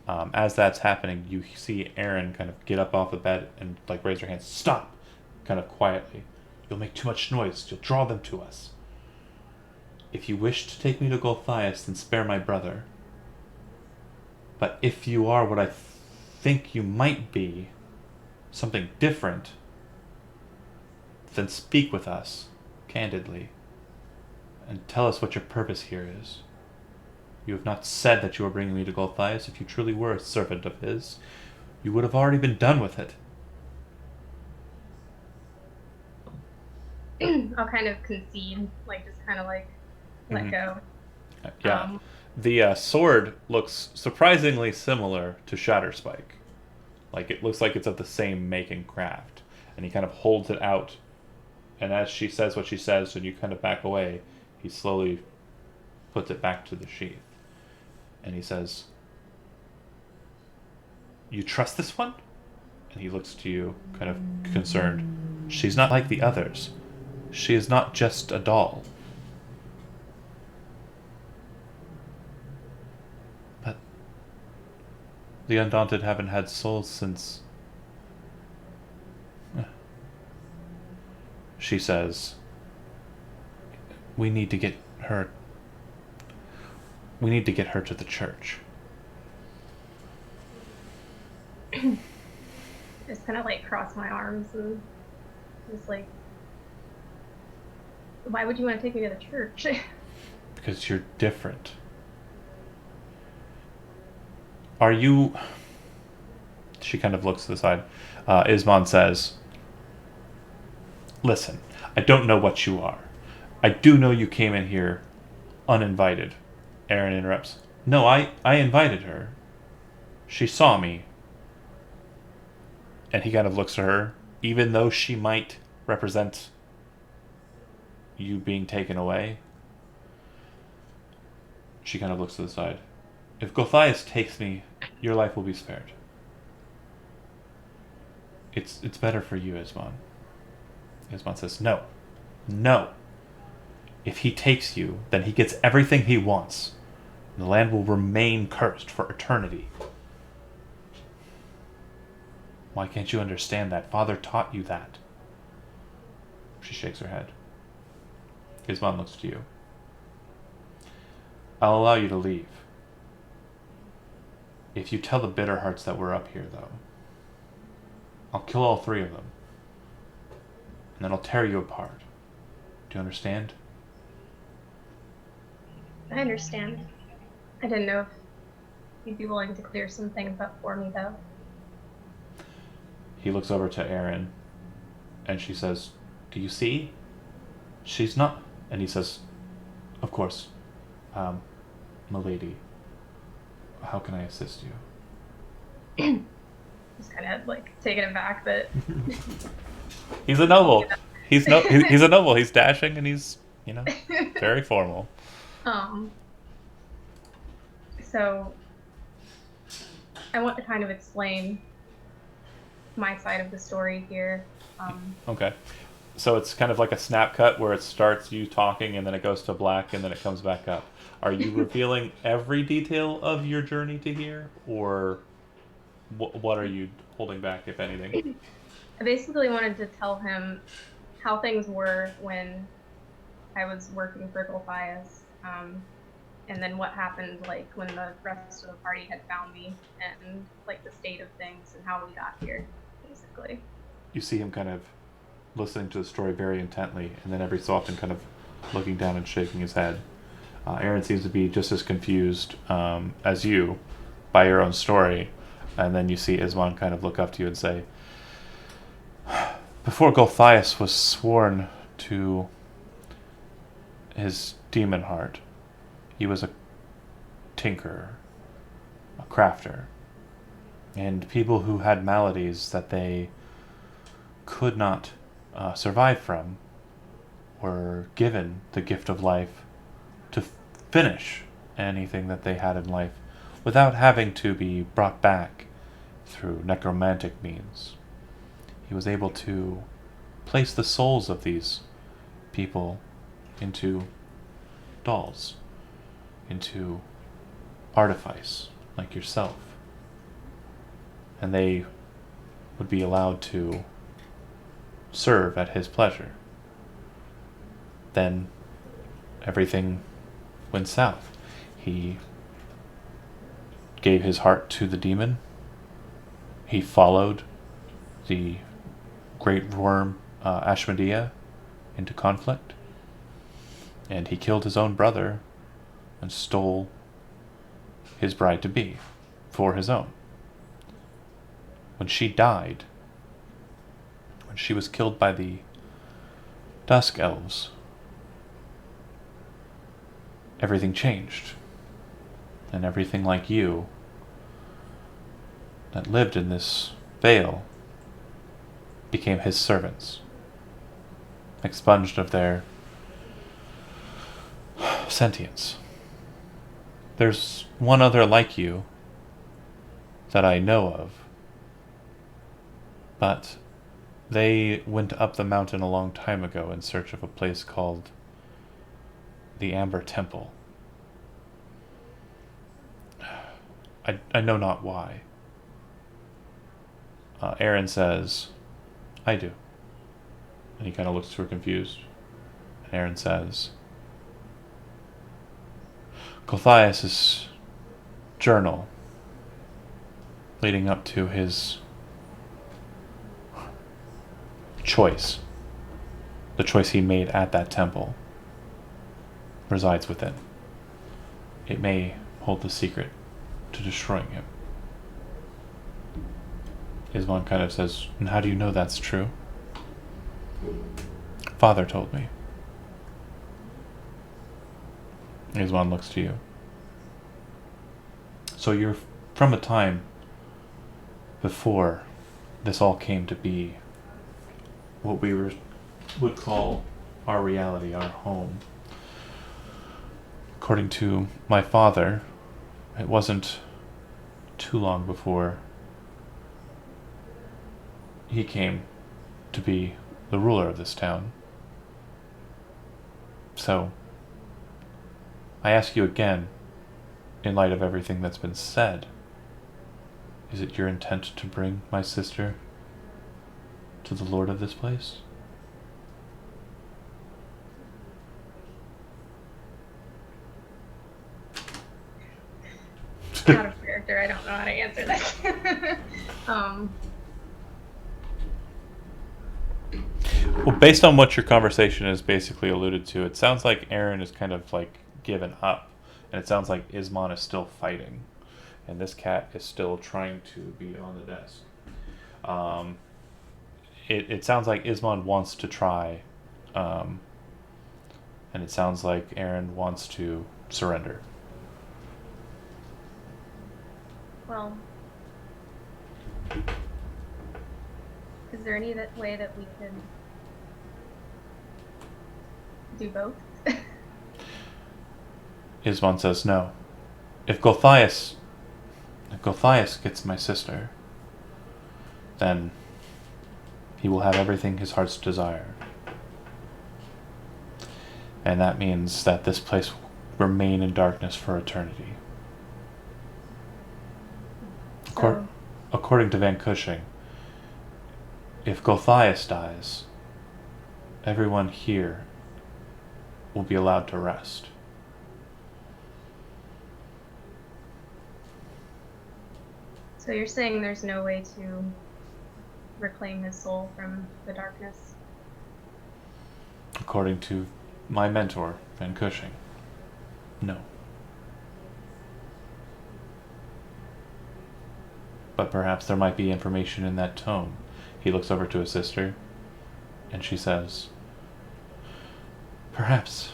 As that's happening, you see Aaron kind of get up off the bed and like raise her hand. Stop! Kind of quietly. You'll make too much noise. You'll draw them to us. If you wish to take me to Gulthias, then spare my brother. But if you are what I think you might be, something different, then speak with us, candidly, and tell us what your purpose here is. You have not said that you are bringing me to Gulthias. If you truly were a servant of his, you would have already been done with it. I'll kind of concede, like just kind of like let go. Yeah. Um, The sword looks surprisingly similar to Shatterspike. Like, it looks like it's of the same make and craft. And he kind of holds it out. And as she says what she says, and you kind of back away, he slowly puts it back to the sheath. And he says, "You trust this one?" And he looks to you, kind of concerned. "She's not like the others. She is not just a doll." "But the Undaunted haven't had souls since..." She says, "We need to get her... We need to get her to the church." just kind of like cross my arms and just like, why would you want to take me to the church? Because you're different. Are you... She kind of looks to the side. Isman says, "Listen, I don't know what you are. I do know you came in here uninvited." Aaron interrupts. "No, I invited her. She saw me." And he kind of looks to her. Even though she might represent you being taken away, she kind of looks to the side. "If Gulthias takes me, your life will be spared. It's better for you, Isman." Isman says, "No. No. If he takes you, then he gets everything he wants. And the land will remain cursed for eternity. Why can't you understand that? Father taught you that." She shakes her head. Isman looks to you. "I'll allow you to leave. If you tell the bitter hearts that we're up here, though, I'll kill all three of them. And then I'll tear you apart. Do you understand?" I understand. I didn't know if you'd be willing to clear some things up for me, though. He looks over to Aaron, and she says, "Do you see? She's not..." And he says, "Of course. Milady, how can I assist you?" Just kind of like taken aback that He's a noble. He's a noble. He's dashing and he's, very formal. So I want to kind of explain my side of the story here. Okay. So it's kind of like a snap cut where it starts you talking and then it goes to black and then it comes back up. Are you revealing every detail of your journey to here, or what are you holding back, if anything? I basically wanted to tell him how things were when I was working for Gulthias, and then what happened like when the rest of the party had found me, and like the state of things and how we got here, basically. you see him kind of listening to the story very intently, and then every so often kind of looking down and shaking his head. Aaron seems to be just as confused as you by your own story, and then you see Ismon kind of look up to you and say, before Gulthias was sworn to his demon heart, he was a tinkerer, a crafter, and people who had maladies that they could not survive from were given the gift of life to finish anything that they had in life without having to be brought back through necromantic means. He was able to place the souls of these people into dolls, into artifice, like yourself. And they would be allowed to serve at his pleasure. Then everything went south. He gave his heart to the demon. He followed the great worm Ashmedea into conflict. And he killed his own brother and stole his bride-to-be for his own. When she died, when she was killed by the Dusk Elves, everything changed. And everything like you that lived in this vale became his servants, expunged of their sentience. There's one other like you that I know of, but they went up the mountain a long time ago in search of a place called the Amber Temple. I know not why. Aaron says, I do. And he kind of looks to her confused. And Aaron says, Gulthias' journal leading up to his choice, the choice he made at that temple, resides within. It may hold the secret to destroying him. Ismon kind of says, and how do you know that's true? Father told me. Ismon looks to you. So you're from a time before this all came to be what we would call our reality, our home. According to my father, it wasn't too long before he came to be the ruler of this town. So, I ask you again, in light of everything that's been said, is it your intent to bring my sister to the lord of this place? Out of character, I don't know how to answer that. Well, based on what your conversation has basically alluded to, it sounds like Aaron is kind of like given up, and it sounds like Ismon is still fighting, and this cat is still trying to be on the desk. It sounds like Ismon wants to try, and it sounds like Aaron wants to surrender. Well, is there any way that we could do both? Ismon says no. If Gulthias gets my sister, then he will have everything his heart's desire. And that means that this place will remain in darkness for eternity. According to Van Cushing, if Gulthias dies, everyone here will be allowed to rest. So you're saying there's no way to reclaim his soul from the darkness? According to my mentor, Van Cushing, no. But perhaps there might be information in that tome. He looks over to his sister, and she says, perhaps.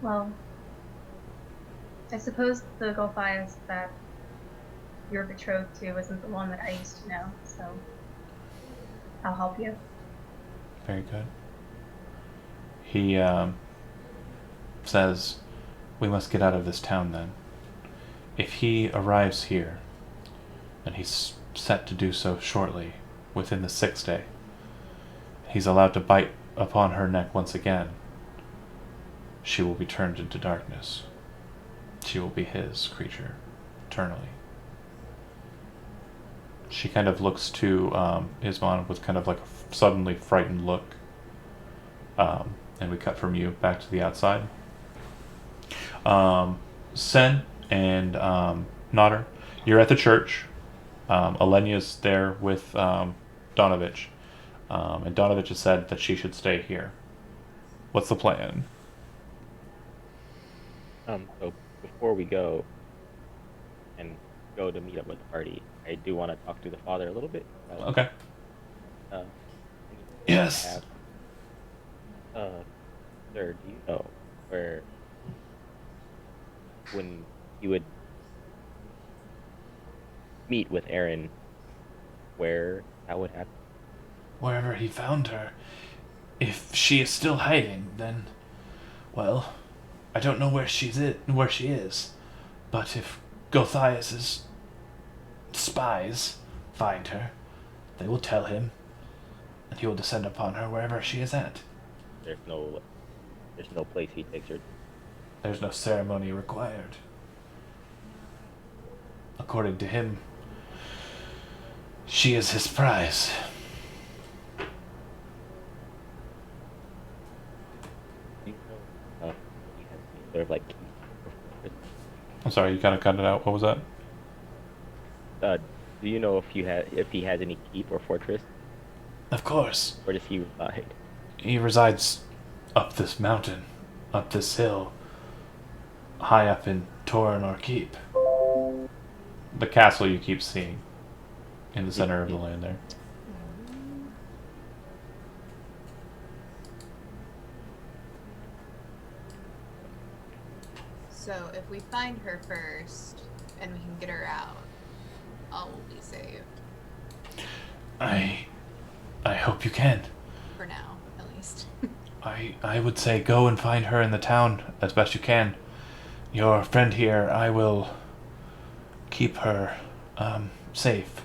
Well, I suppose the Gulthias that you're betrothed to isn't the one that I used to know, so I'll help you. Very good. He says, we must get out of this town then. If he arrives here, and he's set to do so shortly, within the 6th day, he's allowed to bite upon her neck once again, she will be turned into darkness. She will be his creature, eternally. She kind of looks to Ismon with kind of like a suddenly frightened look. And we cut from you back to the outside. Sen and Nodder, you're at the church. Alenia's there with Donovich. And Donovich has said that she should stay here. What's the plan? So before we go and go to meet up with the party, I do want to talk to the father a little bit. Okay. Uh, Yes. Sir, do you know where when you would meet with Aaron, where that would happen? Wherever he found her. If she is still hiding, then, well, I don't know where she is. But if Gulthias' spies find her, they will tell him, and he will descend upon her wherever she is at. There's no place he takes her. There's no ceremony required. According to him, she is his prize. Do you know he has any sort of like key? I'm sorry, you kind of cut it out. What was that? Do you know if he has any keep or fortress? Of course. Where does he reside? He resides up this mountain, up this hill, high up in Toranor Keep. The castle you keep seeing in the center of the land there. So if we find her first and we can get her out, all will be saved. I hope you can. For now, at least. I would say go and find her in the town as best you can. Your friend here, I will keep her safe.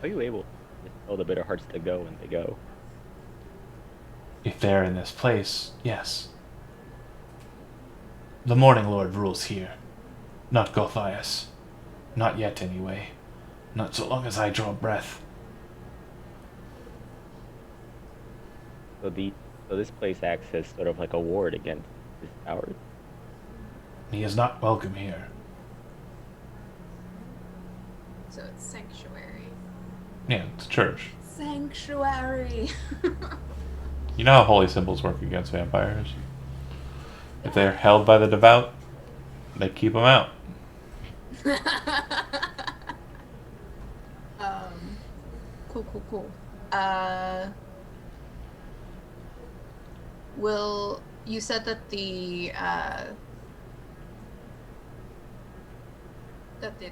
Are you able to tell the bitter hearts to go when they go? If they're in this place, yes. The Morning Lord rules here, not Gulthias. Not yet, anyway. Not so long as I draw breath. So this place acts as sort of like a ward against his powers. He is not welcome here. So it's sanctuary. Yeah, it's a church. Sanctuary! You know how holy symbols work against vampires. If they're held by the devout, they keep them out. Cool. You said that the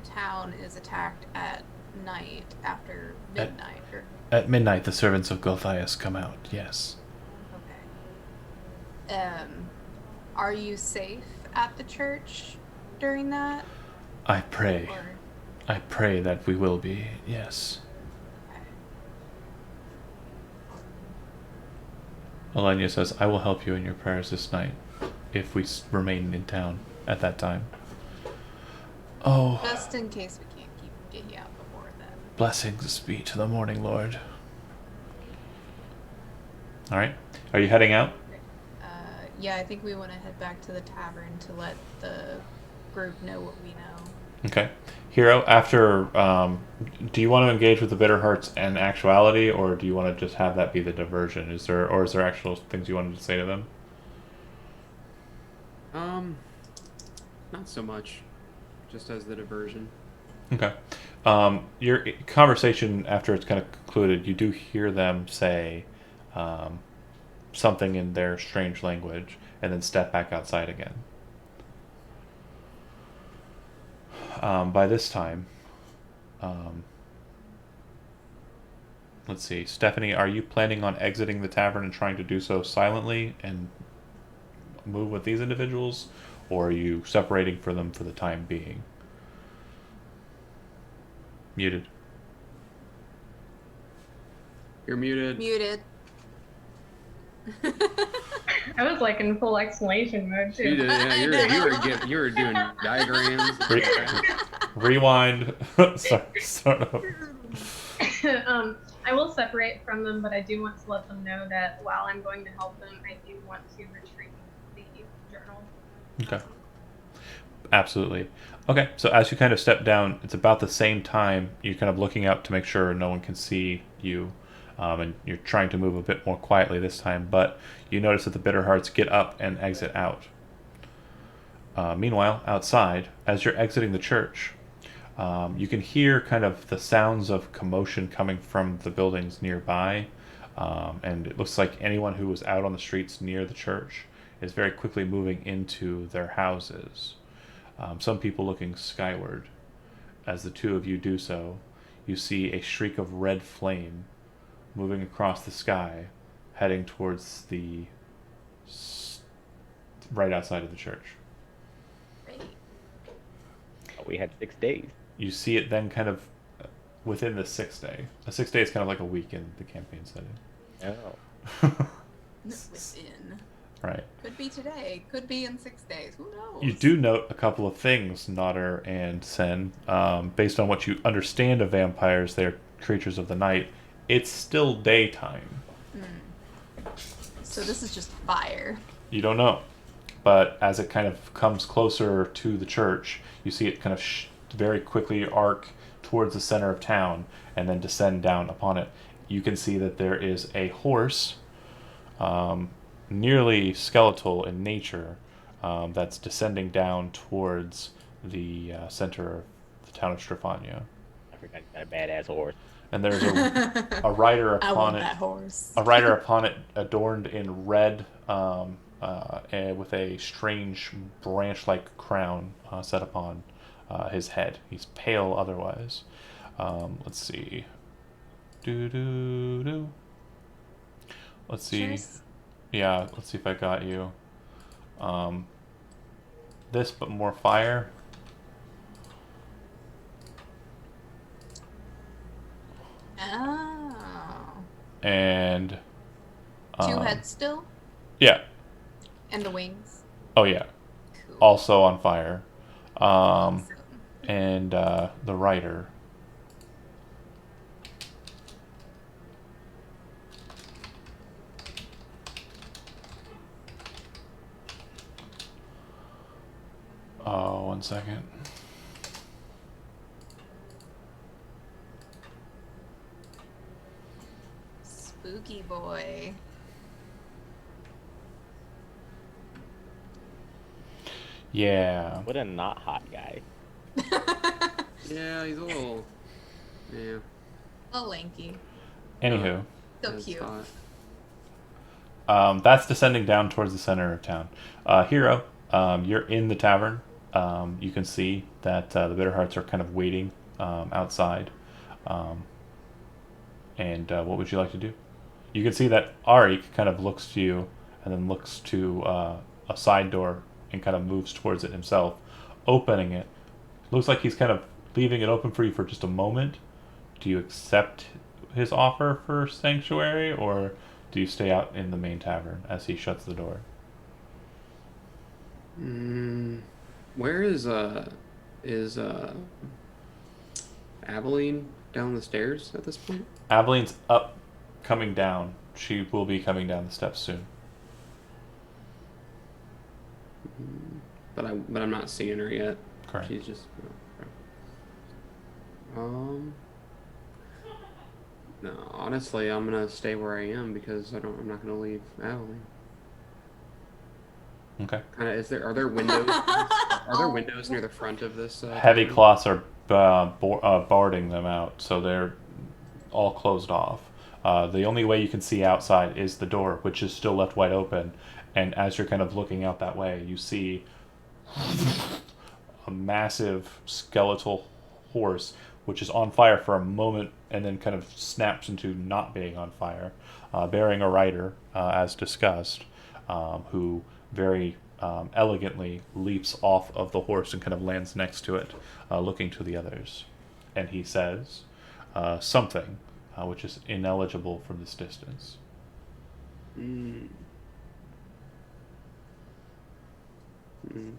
town is attacked at night after midnight, or At midnight, the servants of Gulthias come out, yes. okay. Are you safe at the church during that? I pray. Or I pray that we will be, yes. Elenia says, I will help you in your prayers this night, if we remain in town at that time. Oh, just in case we can't get you out before then. blessings be to the Morning Lord. Alright. Are you heading out? Yeah, I think we want to head back to the tavern to let the group know what we know. Okay. Hero, after, do you want to engage with the bitter hearts in actuality, or do you want to just have that be the diversion? Is there actual things you wanted to say to them? Um, not so much. Just as the diversion. Okay. Your conversation after it's kind of concluded, you do hear them say um, something in their strange language, and then step back outside again. By this time, um, let's see, Stephanie, are you planning on exiting the tavern and trying to do so silently and move with these individuals, or are you separating for them for the time being? Muted. You're muted. Muted. I was like in full explanation mode too. You did, yeah, I you were doing diagrams. Rewind. Start over. I will separate from them, but I do want to let them know that while I'm going to help them, I do want to retrieve the journal. Okay. Absolutely. Okay, so as you kind of step down, it's about the same time you're kind of looking out to make sure no one can see you, and you're trying to move a bit more quietly this time, but you notice that the bitter hearts get up and exit out. Meanwhile, outside, as you're exiting the church, you can hear kind of the sounds of commotion coming from the buildings nearby, and it looks like anyone who was out on the streets near the church is very quickly moving into their houses. Some people looking skyward. As the two of you do so, you see a streak of red flame moving across the sky, heading towards the right outside of the church. Great. We had 6 days. You see it then kind of within the 6th day. A 6th day is kind of like a week in the campaign setting. Oh. Within. Right. Could be today. Could be in 6 days. Who knows? You do note a couple of things, Nodder and Sen. Based on what you understand of vampires, they're creatures of the night. It's still daytime. So this is just fire. You don't know. But as it kind of comes closer to the church, you see it kind of very quickly arc towards the center of town and then descend down upon it. You can see that there is a horse, nearly skeletal in nature, that's descending down towards the center of the town of Strefania. I forgot you got a badass horse. And there's a rider I upon want it. that horse. A rider upon it adorned in red, and with a strange branch-like crown set upon his head. He's pale otherwise. Let's see. Do. Let's see. Cheers. Yeah, let's see if I got you. This, but more fire. Oh. And... Two heads still? Yeah. And the wings? Oh, yeah. Cool. Also on fire. Awesome. And the rider. Oh, 1 second. Spooky boy. Yeah. What a not hot guy. Yeah, he's a little. Yeah. A lanky. Anywho, So that's cute. hot. that's descending down towards the center of town. Hero, you're in the tavern. You can see that the Bitterhearts are kind of waiting outside. And what would you like to do? You can see that Arik kind of looks to you and then looks to a side door and kind of moves towards it himself, opening it. Looks like he's kind of leaving it open for you for just a moment. Do you accept his offer for sanctuary, or do you stay out in the main tavern as he shuts the door? Where is Aveline down the stairs at this point? Aveline's up, coming down. She will be coming down the steps soon. But I'm not seeing her yet. Correct. She's just. Um. No, honestly, I'm gonna stay where I am because I'm not gonna leave Adeline. Okay. Kind of. Are there windows? Are there windows near the front of this Heavy tavern? cloths are barring them out, so they're all closed off. The only way you can see outside is the door, which is still left wide open. And as you're kind of looking out that way, you see a massive skeletal horse, which is on fire for a moment and then kind of snaps into not being on fire, bearing a rider, as discussed, who very elegantly leaps off of the horse and kind of lands next to it, looking to the others. And he says something, which is ineligible from this distance. Mm.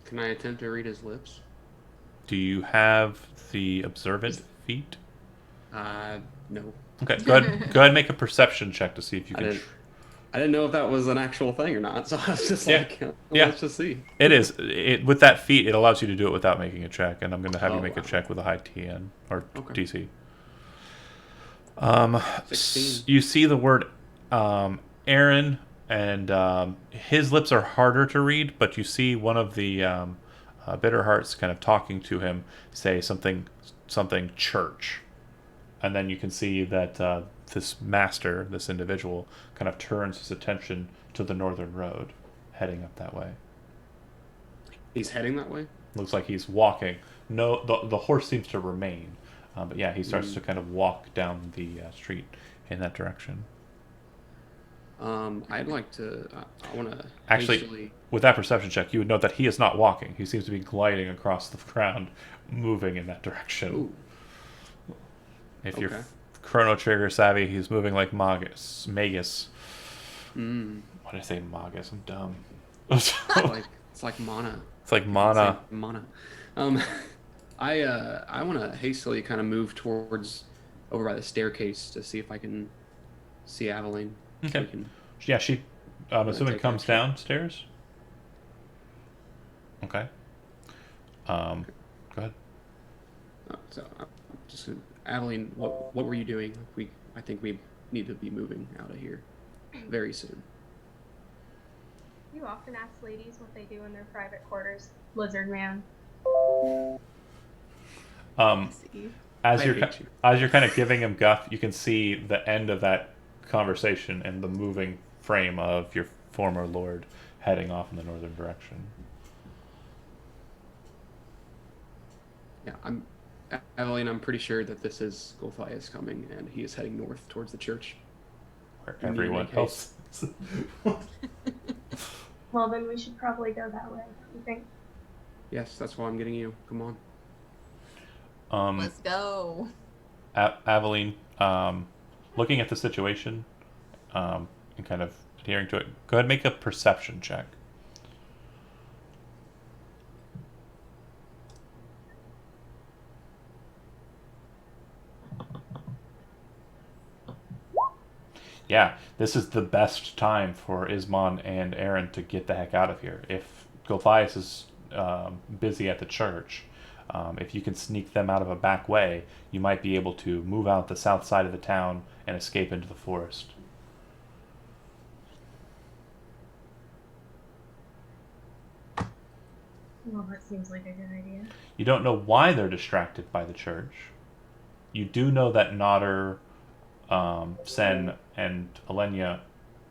Can I attempt to read his lips? Do you have the observant feat? No. Okay, go ahead. Go ahead and make a perception check to see if you I can. didn't know if that was an actual thing or not, so I was just Yeah. like, Yeah. let's just see. It is. With that feat, it allows you to do it without making a check, and I'm going to have you Oh, make a wow. check with a high TN or Okay. DC. 16. You see the word Aaron, and his lips are harder to read, but you see one of the bitter hearts kind of talking to him say something church, and then you can see that this master, this individual, kind of turns his attention to the northern road, heading up that way. He's heading that way? Looks like he's walking. No, the horse seems to remain, but yeah, he starts to kind of walk down the street in that direction. I'd like to. I want to Actually, with that perception check, you would note that he is not walking. He seems to be gliding across the ground, moving in that direction. Ooh. If Okay. you're Chrono Trigger savvy, he's moving like Magus. Why did I say Magus? I'm dumb. It's like mana. It's like It's mana. like mana. I want to hastily kind of move towards over by the staircase to see if I can see Aveline. So Okay. we can- Yeah, she. I'm assuming take comes action. downstairs. Okay. Go ahead. So just Aveline, what were you doing? I think we need to be moving out of here very soon. You often ask ladies what they do in their private quarters, Lizard Man. See. As I you're hate you. as you're kind of giving him guff, you can see the end of that conversation and the moving frame of your former lord heading off in the northern direction. Yeah, Aveline, I'm pretty sure that this is Gulthias coming, and he is heading north towards the church. Where You need to everyone make else. Well, then we should probably go that way. You think? Yes, that's why I'm getting you. Come on. Let's go. Aveline, looking at the situation, and kind of adhering to it, go ahead and make a perception check. Yeah, this is the best time for Ismon and Aaron to get the heck out of here. If Gulthias is busy at the church, if you can sneak them out of a back way, you might be able to move out the south side of the town and escape into the forest. Well, that seems like a good idea. You don't know why they're distracted by the church. You do know that Nodder, Sen, and Alenia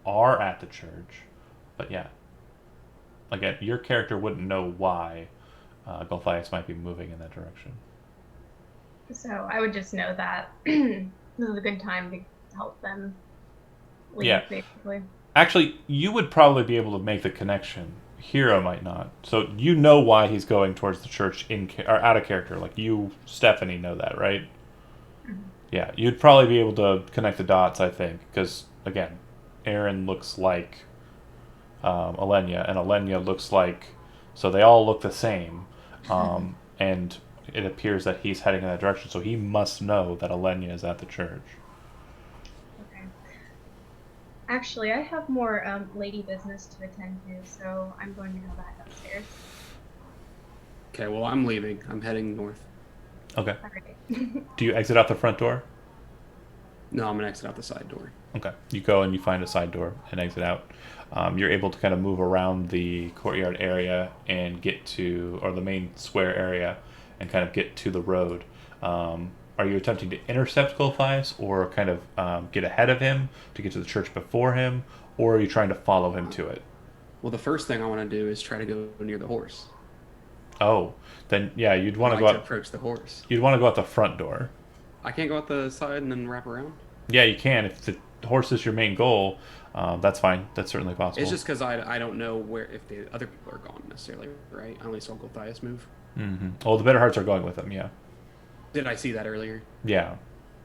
are at the church, but yeah. Again, your character wouldn't know why Gulthias might be moving in that direction. So I would just know that this is a good time to help them leave, Yeah. basically. Actually, you would probably be able to make the connection. Hero might not. So you know why he's going towards the church or out of character. Like you, Stephanie, know that, right? Mhm. Yeah, you'd probably be able to connect the dots, I think, because again, Aaron looks like Alenia, and Alenia looks like, so they all look the same, and it appears that he's heading in that direction. So he must know that Alenia is at the church. Okay. Actually, I have more lady business to attend to, so I'm going to go back upstairs. Okay, well, I'm leaving. I'm heading north. Okay. All right. Do you exit out the front door? No, I'm gonna exit out the side door. Okay. You go and you find a side door and exit out. You're able to kind of move around the courtyard area and get to, or the main square area, and kind of get to the road. Are you attempting to intercept Gulthias or kind of get ahead of him to get to the church before him, or are you trying to follow him to it? Well, the first thing I want to do is try to go near the horse. Oh, then yeah, you'd want I to like go to out. approach the horse. You'd want to go out the front door. I can't go out the side and then wrap around. Yeah, you can if the horse is your main goal. That's fine. That's certainly possible. It's just because I don't know where if the other people are gone necessarily, right? I only saw Gulthias move. Well, the better hearts are going with him. Yeah. Did I see that earlier? Yeah.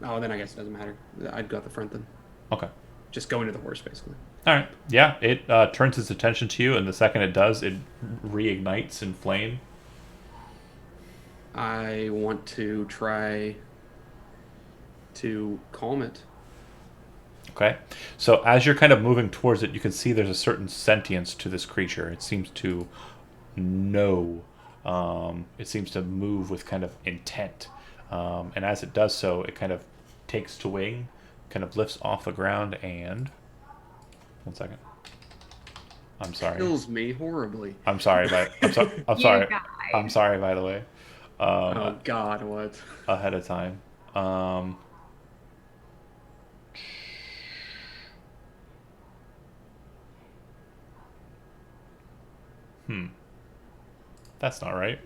Oh, then I guess it doesn't matter. I'd go at the front then. Okay. Just go into the horse, basically. All right. Yeah, it turns its attention to you, and the second it does, it reignites in flame. I want to try to calm it. Okay. So as you're kind of moving towards it, you can see there's a certain sentience to this creature. It seems to know. It seems to move with kind of intent. And as it does so, it kind of takes to wing, kind of lifts off the ground, and... One second. I'm sorry. Kills me horribly. I'm sorry, but I'm sorry. I'm You sorry. died. I'm sorry, by the way. Oh God, what? Ahead of time. That's not right.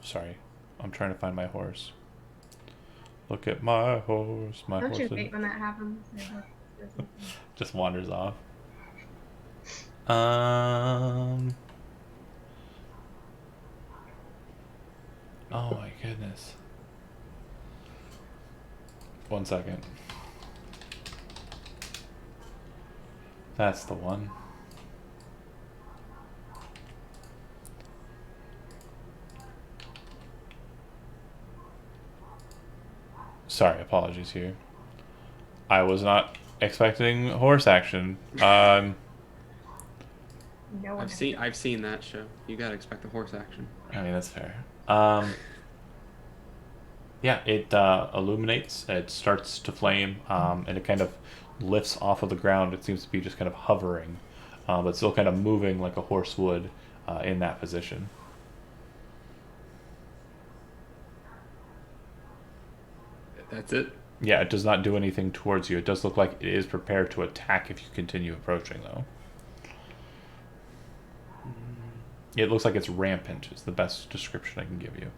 Sorry. I'm trying to find my horse. Look at my horse. My Don't horse you is- hate when that happens? just wanders off. Oh my goodness. One second. That's the one. Sorry, apologies here. I was not expecting horse action. No one I've seen that show. You gotta expect the horse action. I mean, that's fair. Yeah, it illuminates, it starts to flame, and it kind of lifts off of the ground. It seems to be just kind of hovering, but still kind of moving like a horse would in that position. That's it. Yeah, it does not do anything towards you. It does look like it is prepared to attack if you continue approaching, though. It looks like it's rampant, is the best description I can give you.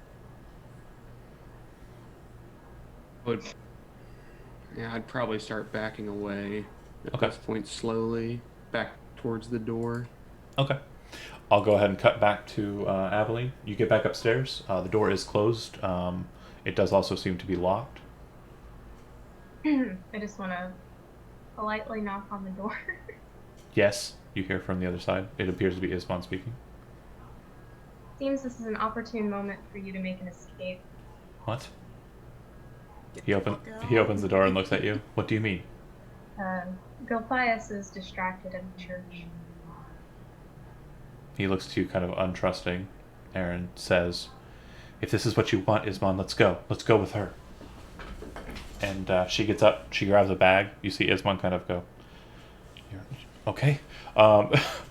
But yeah, I'd probably start backing away at Okay. this point, slowly back towards the door. Okay. I'll go ahead and cut back to Aveline. You get back upstairs. The door is closed. It does also seem to be locked. I just want to politely knock on the door. Yes, you hear from the other side. It appears to be Isman speaking. Seems this is an opportune moment for you to make an escape. What? Get He the open fuck he out. opens the door and looks at you. What do you mean? Gulthias is distracted at the church. He looks to you kind of untrusting. Aaron says, "If this is what you want, Isman, let's go. Let's go with her." And she gets up. She grabs a bag. You see Isman kind of go, "You're- okay,"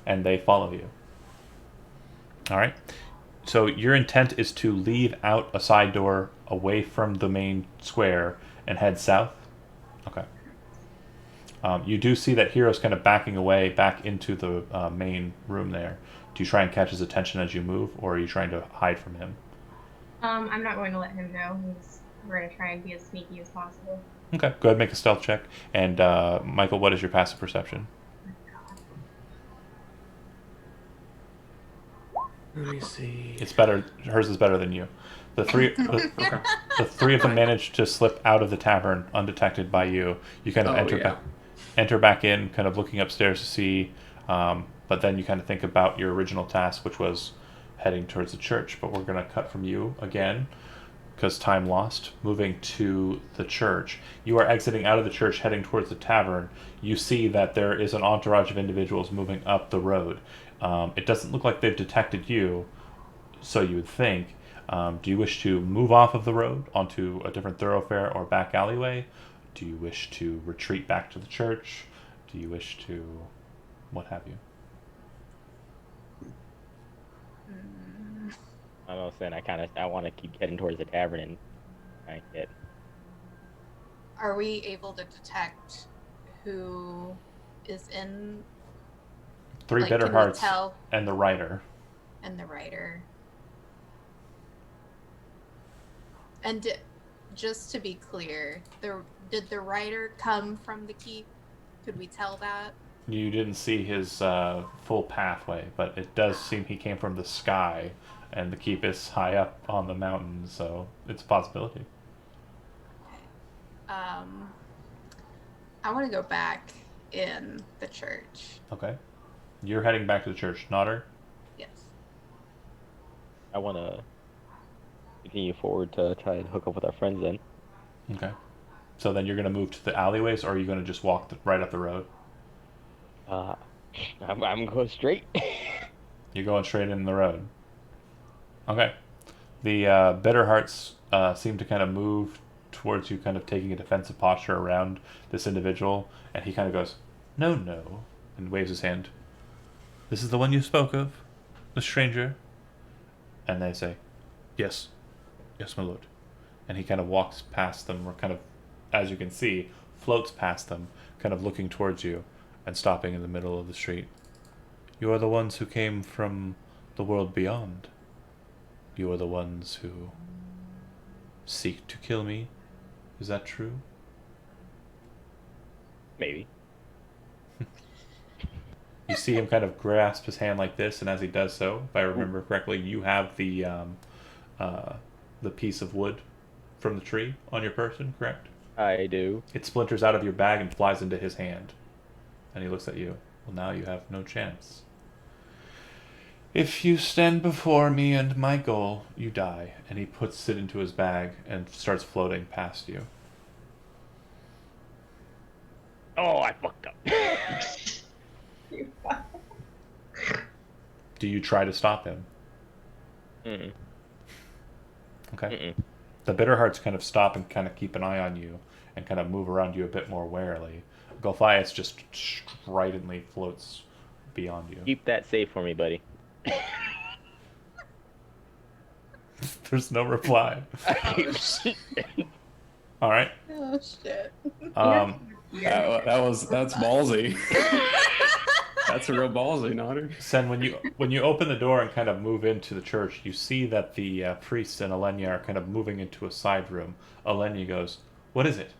and they follow you. All right. So your intent is to leave out a side door away from the main square and head south. Okay. You do see that Hero's kind of backing away back into the main room there. Do you try and catch his attention as you move, or are you trying to hide from him? I'm not going to let him know. We're going to try and be as sneaky as possible. Okay, go ahead and make a stealth check. And Michael, what is your passive perception? Let me see. It's better. Hers is better than you. The three of them manage to slip out of the tavern undetected by you. You kind of enter back in, kind of looking upstairs to see. But then you kind of think about your original task, which was heading towards the church. But we're going to cut from you again, because time lost. Moving to the church, you are exiting out of the church, heading towards the tavern. You see that there is an entourage of individuals moving up the road. It doesn't look like they've detected you, so you would think. Do you wish to move off of the road onto a different thoroughfare or back alleyway? Do you wish to retreat back to the church? Do you wish to what have you? I'm also saying I want to keep heading towards the tavern and try and get. Are we able to detect who is in? Three Like, bitter can we hearts tell? and the writer. And the writer. And just to be clear, did the writer come from the keep? Could we tell that? You didn't see his full pathway, but it does seem he came from the sky, and the keep is high up on the mountain, so it's a possibility. Okay. I want to go back in the church. Okay. You're heading back to the church, Nodder? Yes. I want to continue forward to try and hook up with our friends then. Okay. So then you're going to move to the alleyways, or are you going to just walk right up the road? Uh, I'm going straight. You're going straight in the road. Okay. The bitter hearts seem to kind of move towards you, kind of taking a defensive posture around this individual, and he kind of goes, "No, no," and waves his hand. "This is the one you spoke of, the stranger?" And they say, "Yes, yes, my lord." And he kind of walks past them, or kind of, as you can see, floats past them, kind of looking towards you, and stopping in the middle of the street. "You are the ones who came from the world beyond. You are the ones who seek to kill me. Is that true?" Maybe. You see him kind of grasp his hand like this, and as he does so, if I remember correctly, you have the piece of wood from the tree on your person, correct? I do. It splinters out of your bag and flies into his hand. And he looks at you. "Well, now you have no chance. If you stand before me and my goal, you die." And he puts it into his bag and starts floating past you. Oh, I fucked up. Do you try to stop him? Mm-mm. Okay. Mm-mm. The bitter hearts kind of stop and kind of keep an eye on you and kind of move around you a bit more warily. Gulthias just stridently floats beyond you. Keep that safe for me, buddy. There's no reply. All right. Oh shit. That's ballsy. That's a real ballsy, Nodder. Sen, when you open the door and kind of move into the church, you see that the priest and Elenia are kind of moving into a side room. Elenia goes, "What is it?"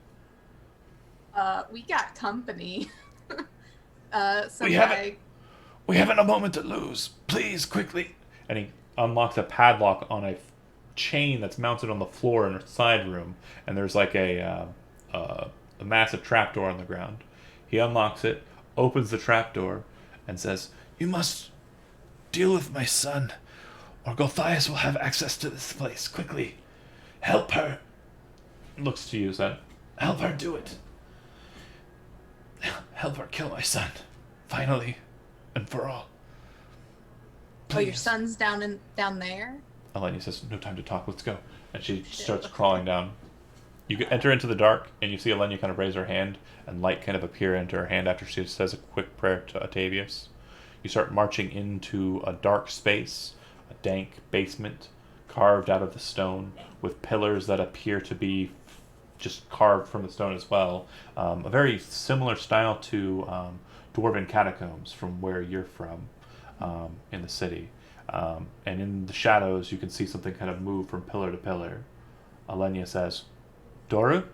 We got company. Some We guy. haven't a moment to lose. Please, quickly. And he unlocks a padlock on a chain that's mounted on the floor in a side room, and there's like a massive trapdoor on the ground. He unlocks it, opens the trapdoor, and says, "You must deal with my son, or Gulthias will have access to this place. Quickly, help her." Looks to you, Sen. "Help her do it. Help her kill my son, finally, and for all." Oh, your Please. son's down there. Eleni says, "No time to talk, let's go." And she starts crawling down. You enter into the dark, and you see Eleni kind of raise her hand, and light kind of appear into her hand after she says a quick prayer to Atavius. You start marching into a dark space, a dank basement, carved out of the stone, with pillars that appear to be just carved from the stone as well. A very similar style to dwarven catacombs from where you're from in the city. And in the shadows, you can see something kind of move from pillar to pillar. Elenia says, "Doru,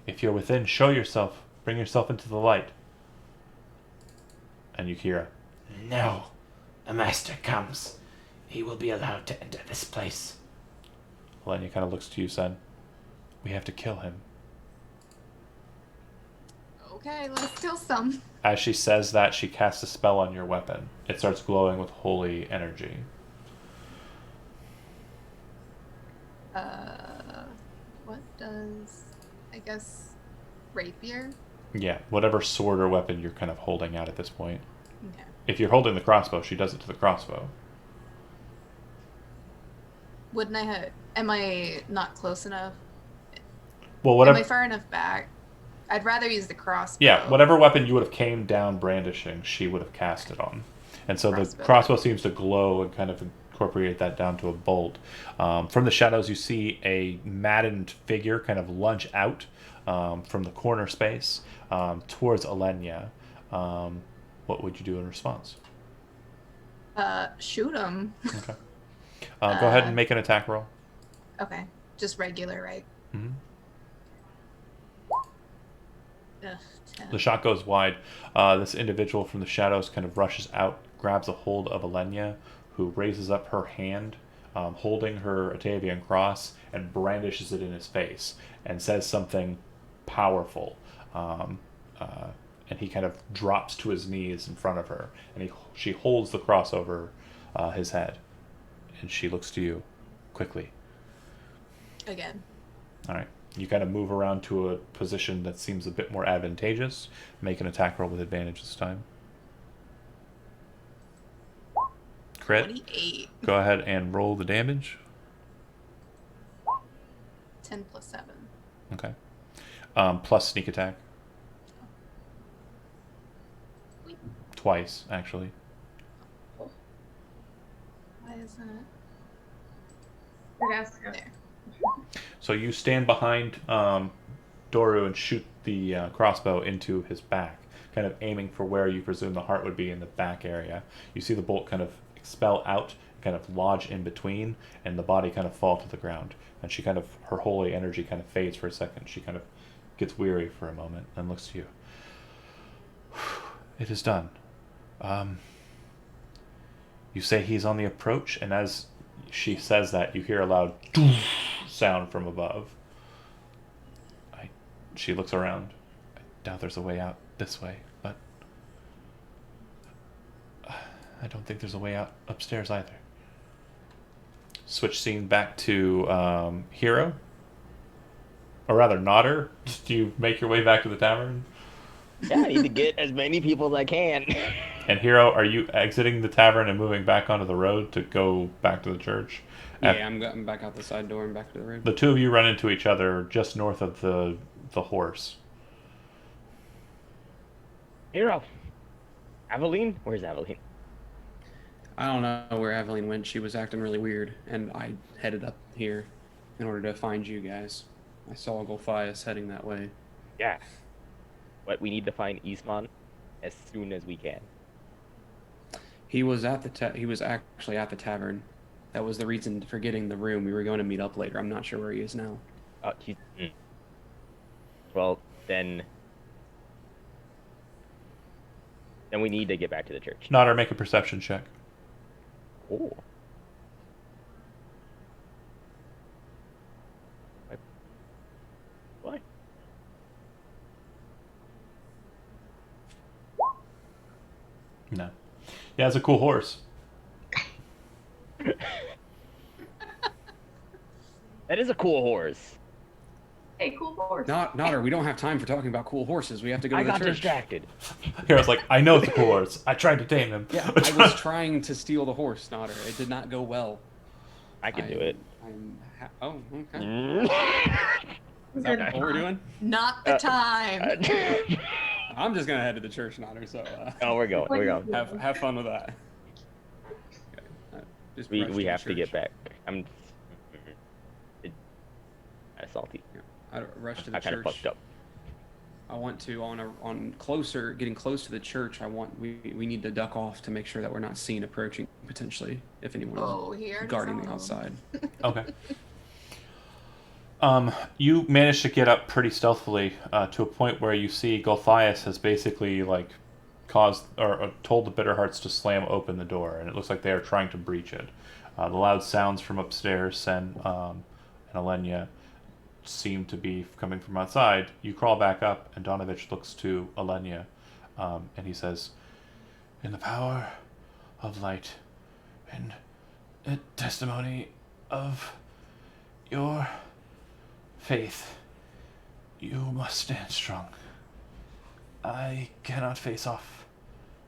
if you're within, show yourself. Bring yourself into the light." And you hear No. A master comes. He will be allowed to enter this place. Elenia kind of looks to you, son. "We have to kill him." Okay, let's kill some. As she says that, she casts a spell on your weapon. It starts glowing with holy energy. What does, I guess, rapier? Yeah, whatever sword or weapon you're kind of holding out at this point. Okay. If you're holding the crossbow, she does it to the crossbow. Wouldn't I have? Am I not close enough? Well, Am whatever. I far enough back? I'd rather use the crossbow. Yeah, whatever weapon you would have came down brandishing, she would have cast it on. And so the crossbow seems to glow and kind of incorporate that down to a bolt. From the shadows, you see a maddened figure kind of lunge out from the corner space towards Alenia. What would you do in response? Shoot him. Okay. Go ahead and make an attack roll. Okay, just regular, right? Mm-hmm. Ugh, 10. The shot goes wide. This individual from the shadows kind of rushes out, grabs a hold of Alenia, who raises up her hand, holding her Atavian cross, and brandishes it in his face, and says something powerful. And he kind of drops to his knees in front of her, and she holds the cross over his head, and she looks to you quickly. Again. All right. You kind of move around to a position that seems a bit more advantageous. Make an attack roll with advantage this time. Crit. 28. Go ahead and roll the damage. 10 plus 7. Okay. Plus sneak attack. Wait, Twice, actually. why isn't it? It has to. There. So you stand behind Doru and shoot the crossbow into his back, kind of aiming for where you presume the heart would be in the back area. You see the bolt kind of expel out, kind of lodge in between, and the body kind of fall to the ground. And she kind of, her holy energy kind of fades for a second. She kind of gets weary for a moment and looks to you. It is done. You say he's on the approach, and as she says that, you hear a loud sound from above. She looks around. I doubt there's a way out this way, but I don't think there's a way out upstairs either. Switch scene back to Hero. Or rather, Nodder. Do you make your way back to the tavern? Yeah, I need to get as many people as I can. And Hero, are you exiting the tavern and moving back onto the road to go back to the church? Yeah, I'm back out the side door and back to the road. The two of you run into each other just north of the horse. Hero. Aveline? Where's Aveline? I don't know where Aveline went. She was acting really weird, and I headed up here in order to find you guys. I saw Gulthias heading that way. Yeah. But we need to find Eastmon as soon as we can. He was at he was actually at the tavern. That was the reason for getting the room. We were going to meet up later. I'm not sure where he is now. Oh, Well, then we need to get back to the church. Nodder, make a perception check. Oh. What? No. Yeah, it's a cool horse. That is a cool horse. Hey, cool horse. Nodder, we don't have time for talking about cool horses. We have to go I to the got church. distracted. Hero's like, I know it's a cool horse. I tried to tame him. Yeah, I was trying to steal the horse, Nodder. It did not go well. I can do it. Oh, okay. Mm. Is that what we're doing? Not the time. I'm just gonna head to the church, Nodder. So Oh, we're going. We're going. have fun with that. Okay. Just rush We the have to church. get back. I'm salty. Yeah. I rushed to the I kind church. of fucked up. I want to getting close to the church. We need to duck off to make sure that we're not seen approaching potentially if anyone is guarding the outside. Okay. You manage to get up pretty stealthily to a point where you see Gulthias has basically caused or told the Bitterhearts to slam open the door, and it looks like they are trying to breach it. The loud sounds from upstairs and Alenia seem to be coming from outside. You crawl back up, and Donovich looks to Alenia, and he says, "In the power of light and the testimony of your faith, you must stand strong. I cannot face off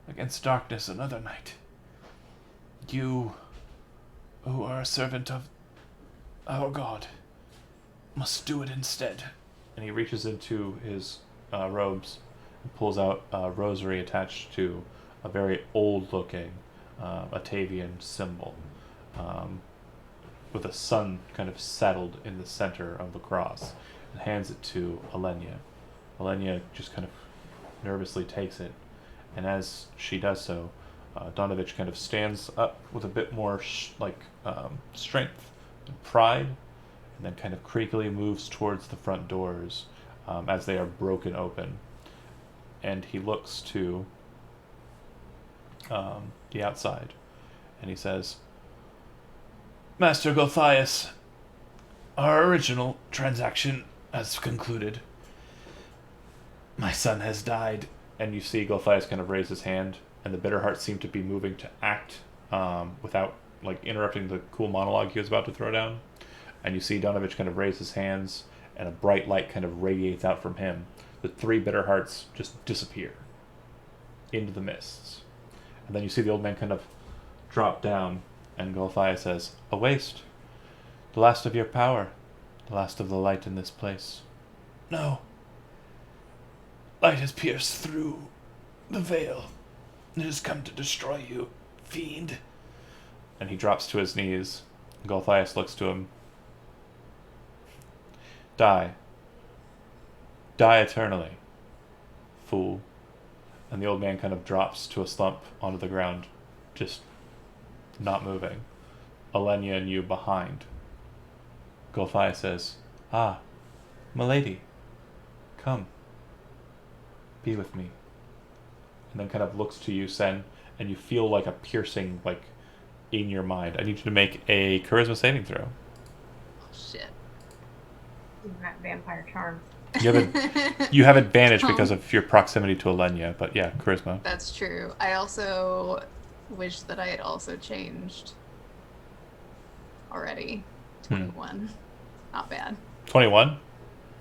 against darkness another night. You, who are a servant of our God, must do it instead. And he reaches into his robes and pulls out a rosary attached to a very old-looking Atavian symbol, with a sun kind of settled in the center of the cross, and hands it to Alenia. Alenia just kind of nervously takes it, and as she does so, Donovich kind of stands up with a bit more strength and pride, and then kind of creakily moves towards the front doors as they are broken open. And he looks to the outside, and he says, Master Gulthias, our original transaction has concluded. My son has died. And you see Gulthias kind of raise his hand, and the bitter heart seemed to be moving to act without interrupting the cool monologue he was about to throw down. And you see Donovich kind of raise his hands, and a bright light kind of radiates out from him. The 3 bitter hearts just disappear into the mists. And then you see the old man kind of drop down, and Gulthias says, "A waste. The last of your power. The last of the light in this place." No. Light has pierced through the veil. It has come to destroy you, fiend. And he drops to his knees. Gulthias looks to him. Die. Die eternally, fool. And the old man kind of drops to a slump onto the ground, just not moving. Alenia and you behind. Gulthias says, "Ah, milady, come. Be with me." And then kind of looks to you, Sen, and you feel like a piercing, in your mind. I need you to make a charisma saving throw. Oh, shit. That vampire charm. You have advantage because of your proximity to Alenia, but yeah, charisma. That's true. I also wish that I had also changed already. 21. Not bad. 21?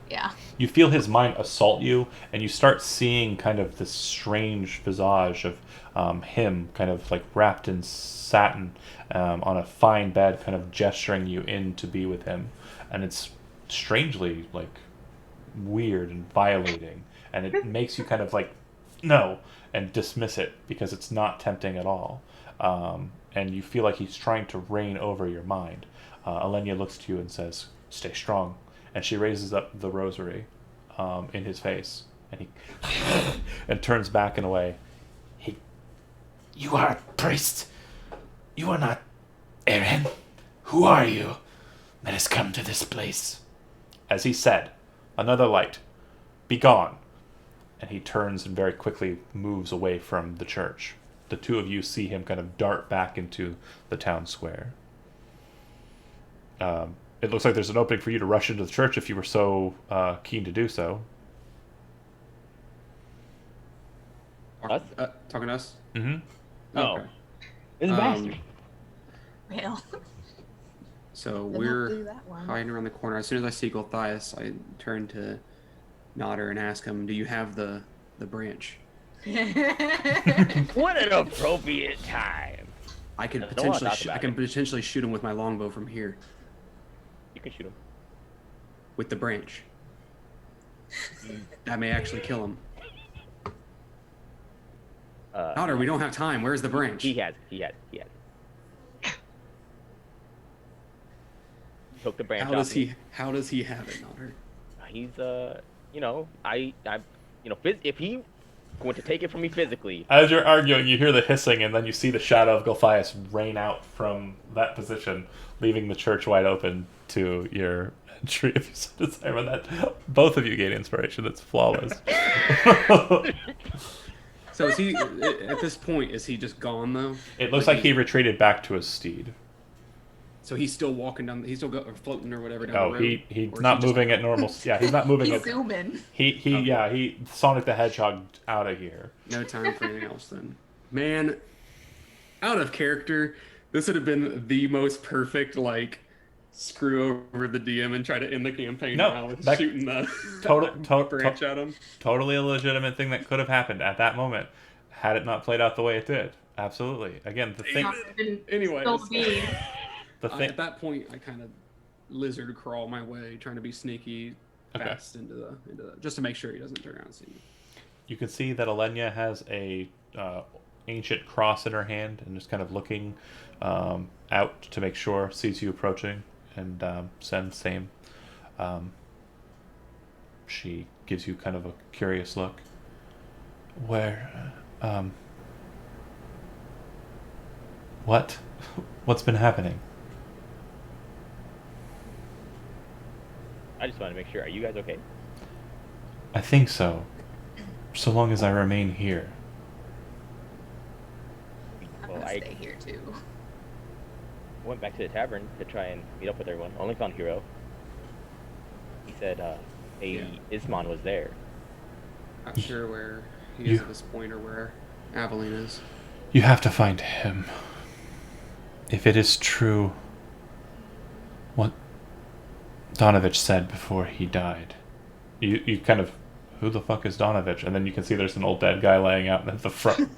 Yeah. You feel his mind assault you, and you start seeing kind of this strange visage of him kind of wrapped in satin on a fine bed, kind of gesturing you in to be with him. And it's strangely weird and violating, and it makes you kind of no, and dismiss it because it's not tempting at all. And you feel like he's trying to reign over your mind. Alenia looks to you and says, "Stay strong." And she raises up the rosary in his face, and he and turns back and away. You are a priest. You are not Aaron. Who are you that has come to this place? As he said, "Another light. Be gone." And he turns and very quickly moves away from the church. The 2 of you see him kind of dart back into the town square. It looks like there's an opening for you to rush into the church if you were so keen to do so. Us? Talking to us? Mm-hmm. Oh. Okay. It's a bastard. Well, So then not we're do that one. hiding around the corner. As soon as I see Gulthias, I turn to Nodder and ask him, "Do you have the branch?" What an appropriate time. I could I don't wanna potentially talk about I can it. potentially shoot him with my longbow from here You can shoot him. with the branch. That may actually kill him. Nodder, we don't have time. Where's the branch? He has. Took the branch How off does me. How does he have it, Nodder? He's if he going to take it from me physically, As you're arguing, you hear the hissing, and then you see the shadow of Gulthias rain out from that position, leaving the church wide open to your entry. If you so desire that, both of you gain inspiration. It's flawless. So is he at this point? Is he just gone though? It looks like he retreated back to his steed. So he's still walking down. He's still or floating or whatever down Oh, the road. he's Or is not he just moving like- at normal. Yeah, he's not moving. He's at, zooming. he Sonic the Hedgehog out of here. No time for anything else then. Man, out of character. This would have been the most perfect screw over the DM and try to end the campaign No, now with that- shooting the Total, branch at him. totally a legitimate thing that could have happened at that moment. had it not played out the way it did. Absolutely. Again, the thing. Anyways. Still be. The thing. At that point, I kind of lizard crawl my way, trying to be sneaky fast into the just to make sure he doesn't turn around and see me. You can see that Alenia has a ancient cross in her hand and is kind of looking out to make sure, sees you approaching, and sends same. She gives you kind of a curious look. Where, what? What's been happening? I just want to make sure. Are you guys okay? I think so. So long as I remain here. I'm Well, gonna I stay here too. went back to the tavern to try and meet up with everyone. Only found Hero. He said Isman was there. Not sure where he is at this point or where Aveline is. You have to find him. If it is true what Donovich said before he died. You kind of, who the fuck is Donovich? And then you can see there's an old dead guy laying out at the front.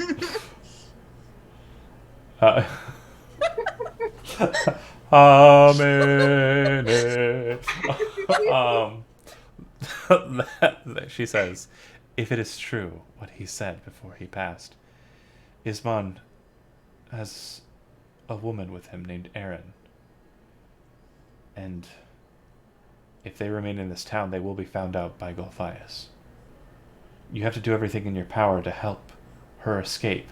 She says, if it is true what he said before he passed, Isman has a woman with him named Erin. And if they remain in this town, they will be found out by Gulthias. You have to do everything in your power to help her escape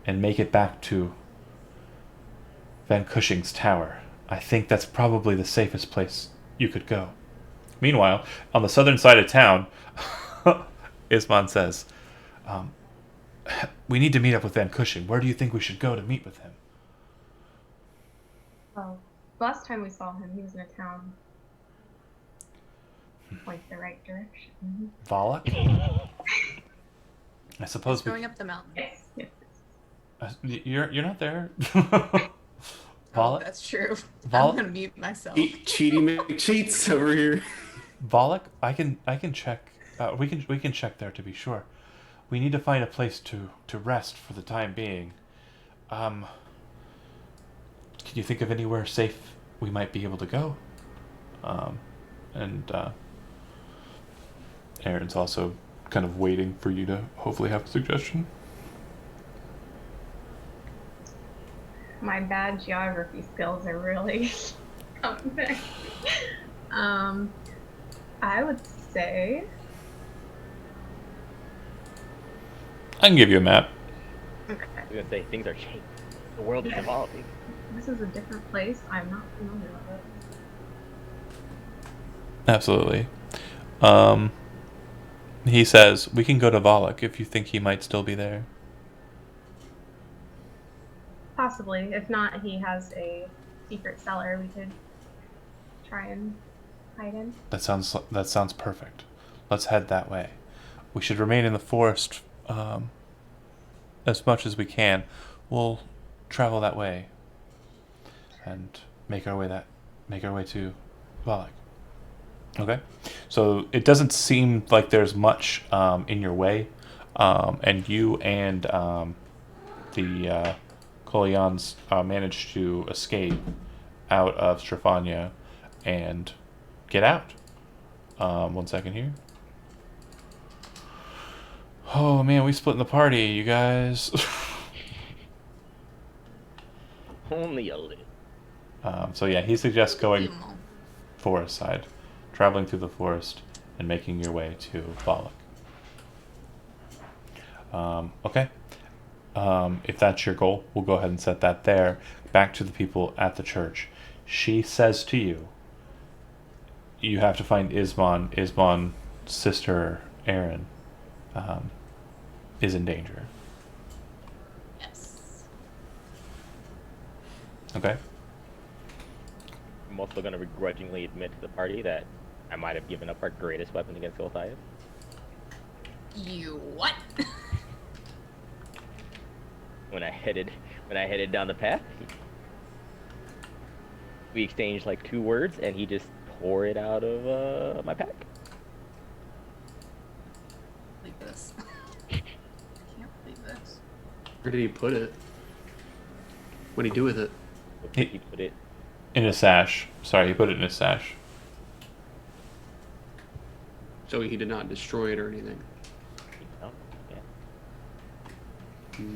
and make it back to Van Cushing's tower. I think that's probably the safest place you could go. Meanwhile, on the southern side of town, Isman says, we need to meet up with Van Cushing. Where do you think we should go to meet with him? Well, last time we saw him, he was in a town. Like the right direction. Mm-hmm. Valak? I suppose Going up the mountain. Yes. You're not there. Oh, Valak? that's true. Vol- I'm gonna mute myself. Cheaty McCheats over here. Valak, I can check. We can check there to be sure. We need to find a place to rest for the time being. Can you think of anywhere safe we might be able to go? Aaron's also kind of waiting for you to hopefully have a suggestion. My bad geography skills are really coming back. I would say I can give you a map. okay. I was gonna say things are changing. The world is evolving. This is a different place. I'm not familiar with it. Absolutely. He says, we can go to Valak if you think he might still be there. Possibly. If not, he has a secret cellar we could try and hide in. That sounds perfect. Let's head that way. We should remain in the forest as much as we can. We'll travel that way and make our way to Valak. Okay, so it doesn't seem like there's much in your way, and you and the Kolians managed to escape out of Strefania and get out. 1 second here. Oh man, we split in the party, you guys. Only a little. So yeah, he suggests going forest side, traveling through the forest, and making your way to Valak. Okay. If that's your goal, we'll go ahead and set that there. Back to the people at the church. She says to you, you have to find Isman. Isman's sister, Erin, is in danger. Yes. Okay? I'm also gonna begrudgingly admit to the party that I might have given up our greatest weapon against Gulthias. You what? When I headed down the path, we exchanged like 2 words, and he just tore it out of my pack. Leave this. I can't believe this. Where did he put it? What did he do with it? Looks like he put it. In his sash. Sorry, he put it in his sash. So he did not destroy it or anything. No? Yeah.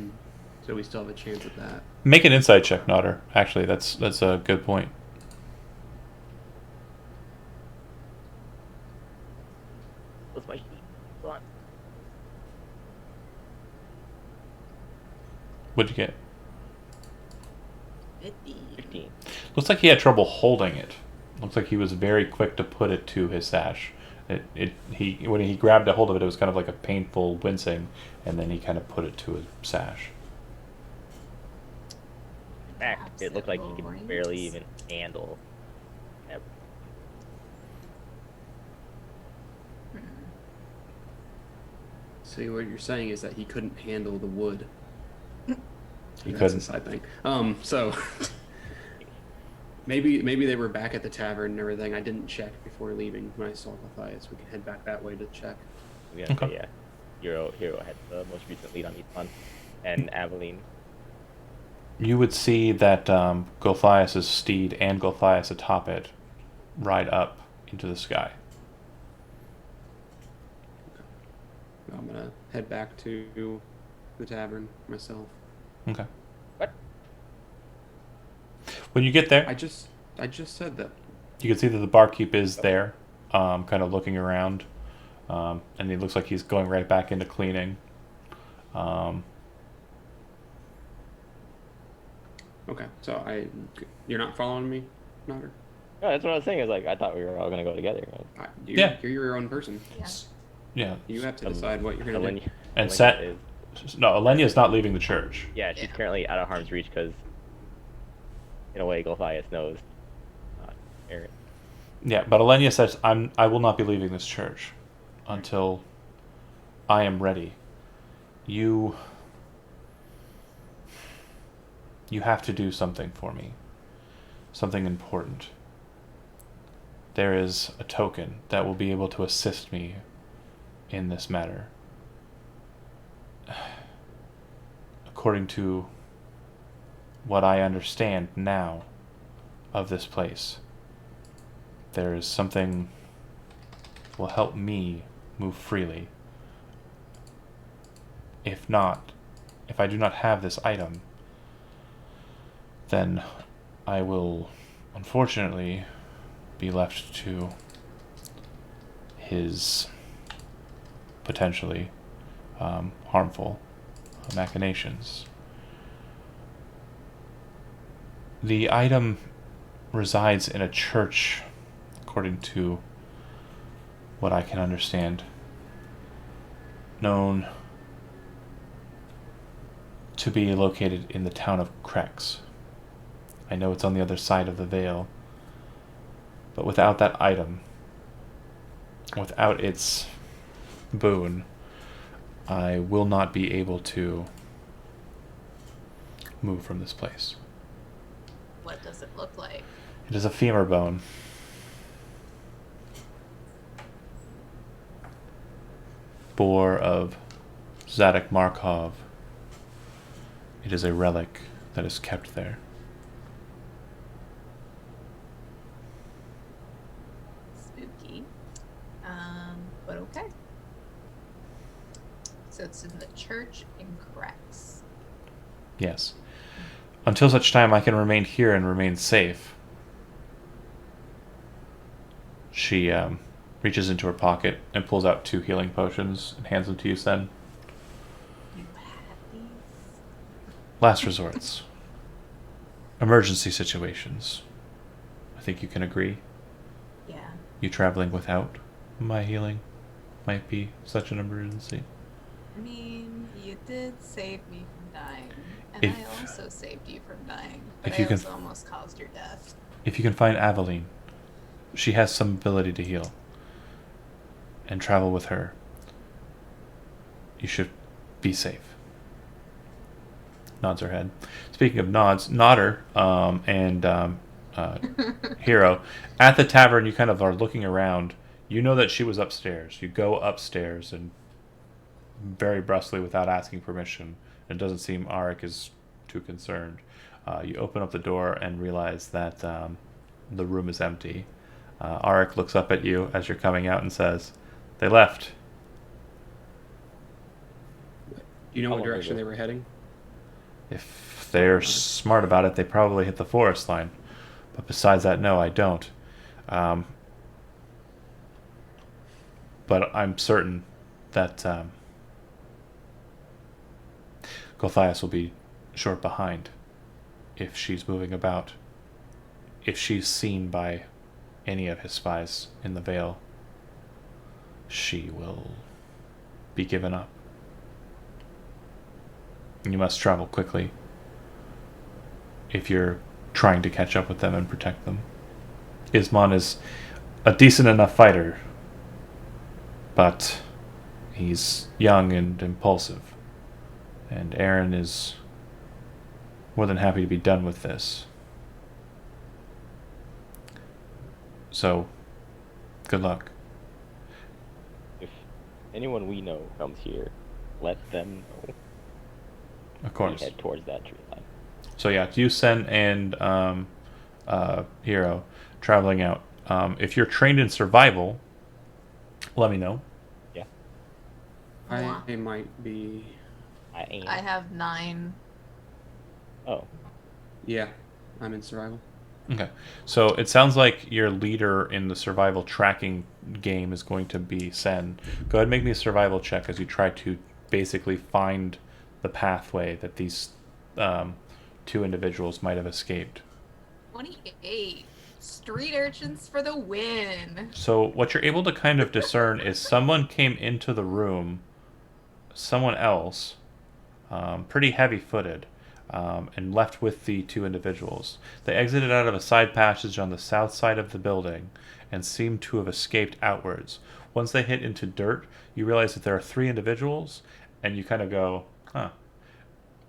So we still have a chance at that. Make an insight check, Nodder. Actually, that's a good point. What's my sheet? Go on. What'd you get? 50. 15. Looks like he had trouble holding it. Looks like he was very quick to put it to his sash. When he grabbed a hold of it, it was kind of like a painful wincing, and then he kind of put it to his sash. In fact, Perhaps it looked like he will could ring. barely even handle. So what you're saying is that he couldn't handle the wood. He That's couldn't. a side thing. So maybe they were back at the tavern and everything. I didn't check before leaving when I saw Gulthias. We can head back that way to check. I'm gonna Okay. say, yeah. Hero had the most recent lead on each one, and Aveline. You would see that Gulthias' steed and Gulthias atop it ride up into the sky. I'm gonna head back to the tavern myself. Okay. What? When you get there, I just said that. you can see that the barkeep is there, kind of looking around, and he looks like he's going right back into cleaning. Okay, so you're not following me, Nodder? No, that's what I was saying. Is like I thought we were all gonna go together. Yeah. You're your own person. Yeah. Yeah. You have to decide what you're gonna do. And Alenia Set. is, No, Alenia's not leaving the church. yeah, she's Yeah. currently out of harm's reach because, in a way, Gulthias knows. Aaron. Yeah, but Alenia says, I will not be leaving this church until I am ready. You have to do something for me. Something important. There is a token that will be able to assist me in this matter. According to what I understand now of this place, there is something that will help me move freely. If I do not have this item, then I will unfortunately be left to his potentially harmful machinations. The item resides in a church, according to what I can understand, known to be located in the town of Krex. I know it's on the other side of the veil, but without that item, without its boon, I will not be able to move from this place. What does it look like? It is a femur bone. Boar of Zadok Markov. It is a relic that is kept there. Spooky. But okay. So it's in the church in Krex. Yes. Until such time I can remain here and remain safe. She reaches into her pocket and pulls out 2 healing potions and hands them to you, Sen. You had these? Last resorts. Emergency situations. I think you can agree. Yeah. You traveling without my healing might be such an emergency. I mean, you did save me from dying. And If- I also saved you from dying. if But you I can- also almost caused your death. If you can find Aveline, she has some ability to heal. And travel with her. You should be safe. Nods her head. Speaking of nods, Nodder and Hero, at the tavern, you kind of are looking around. You know that she was upstairs. You go upstairs and very brusquely, without asking permission, It doesn't seem Arik is too concerned. You open up the door and realize that the room is empty. Arik looks up at you as you're coming out and says, "They left." Do you know How what long direction ago? they were heading? If they're smart about it, they probably hit the forest line. But besides that, no, I don't. Um, but I'm certain that Gulthias will be short behind if she's moving about. If she's seen by any of his spies in the Vale, she will be given up. You must travel quickly if you're trying to catch up with them and protect them. Ismon is a decent enough fighter, but he's young and impulsive. And Aaron is more than happy to be done with this. So, good luck. If anyone we know comes here, let them know. Of We course. head towards that tree line. So yeah, Yusen and Hero traveling out. If you're trained in survival, let me know. Yeah, I might be. I am. I have 9. Oh, Yeah, I'm in survival. Okay. So it sounds like your leader in the survival tracking game is going to be Sen. Go ahead and make me a survival check as you try to basically find the pathway that these 2 individuals might have escaped. 28. Street urchins for the win. So what you're able to kind of discern is someone came into the room, someone else, pretty heavy-footed, and left with the 2 individuals. They exited out of a side passage on the south side of the building and seemed to have escaped outwards. Once they hit into dirt, you realize that there are 3 individuals, and you kind of go, huh,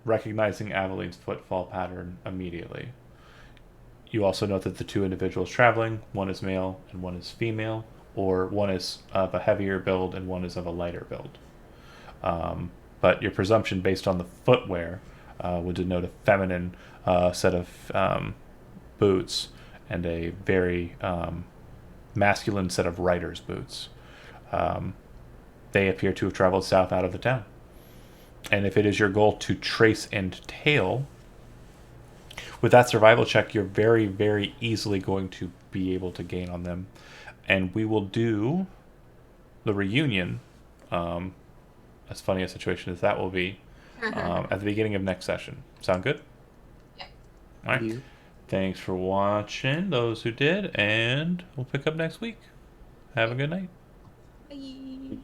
recognizing Aveline's footfall pattern immediately. You also note that the 2 individuals traveling, one is male and one is female, or one is of a heavier build and one is of a lighter build. But your presumption based on the footwear would denote a feminine set of boots and a very masculine set of rider's boots. They appear to have traveled south out of the town. And if it is your goal to trace and tail, with that survival check, you're very, very easily going to be able to gain on them. And we will do the reunion, as funny a situation as that will be, at the beginning of next session. Sound good? Yeah. All right. You. Thanks for watching, those who did, and we'll pick up next week. Have a good night. Bye.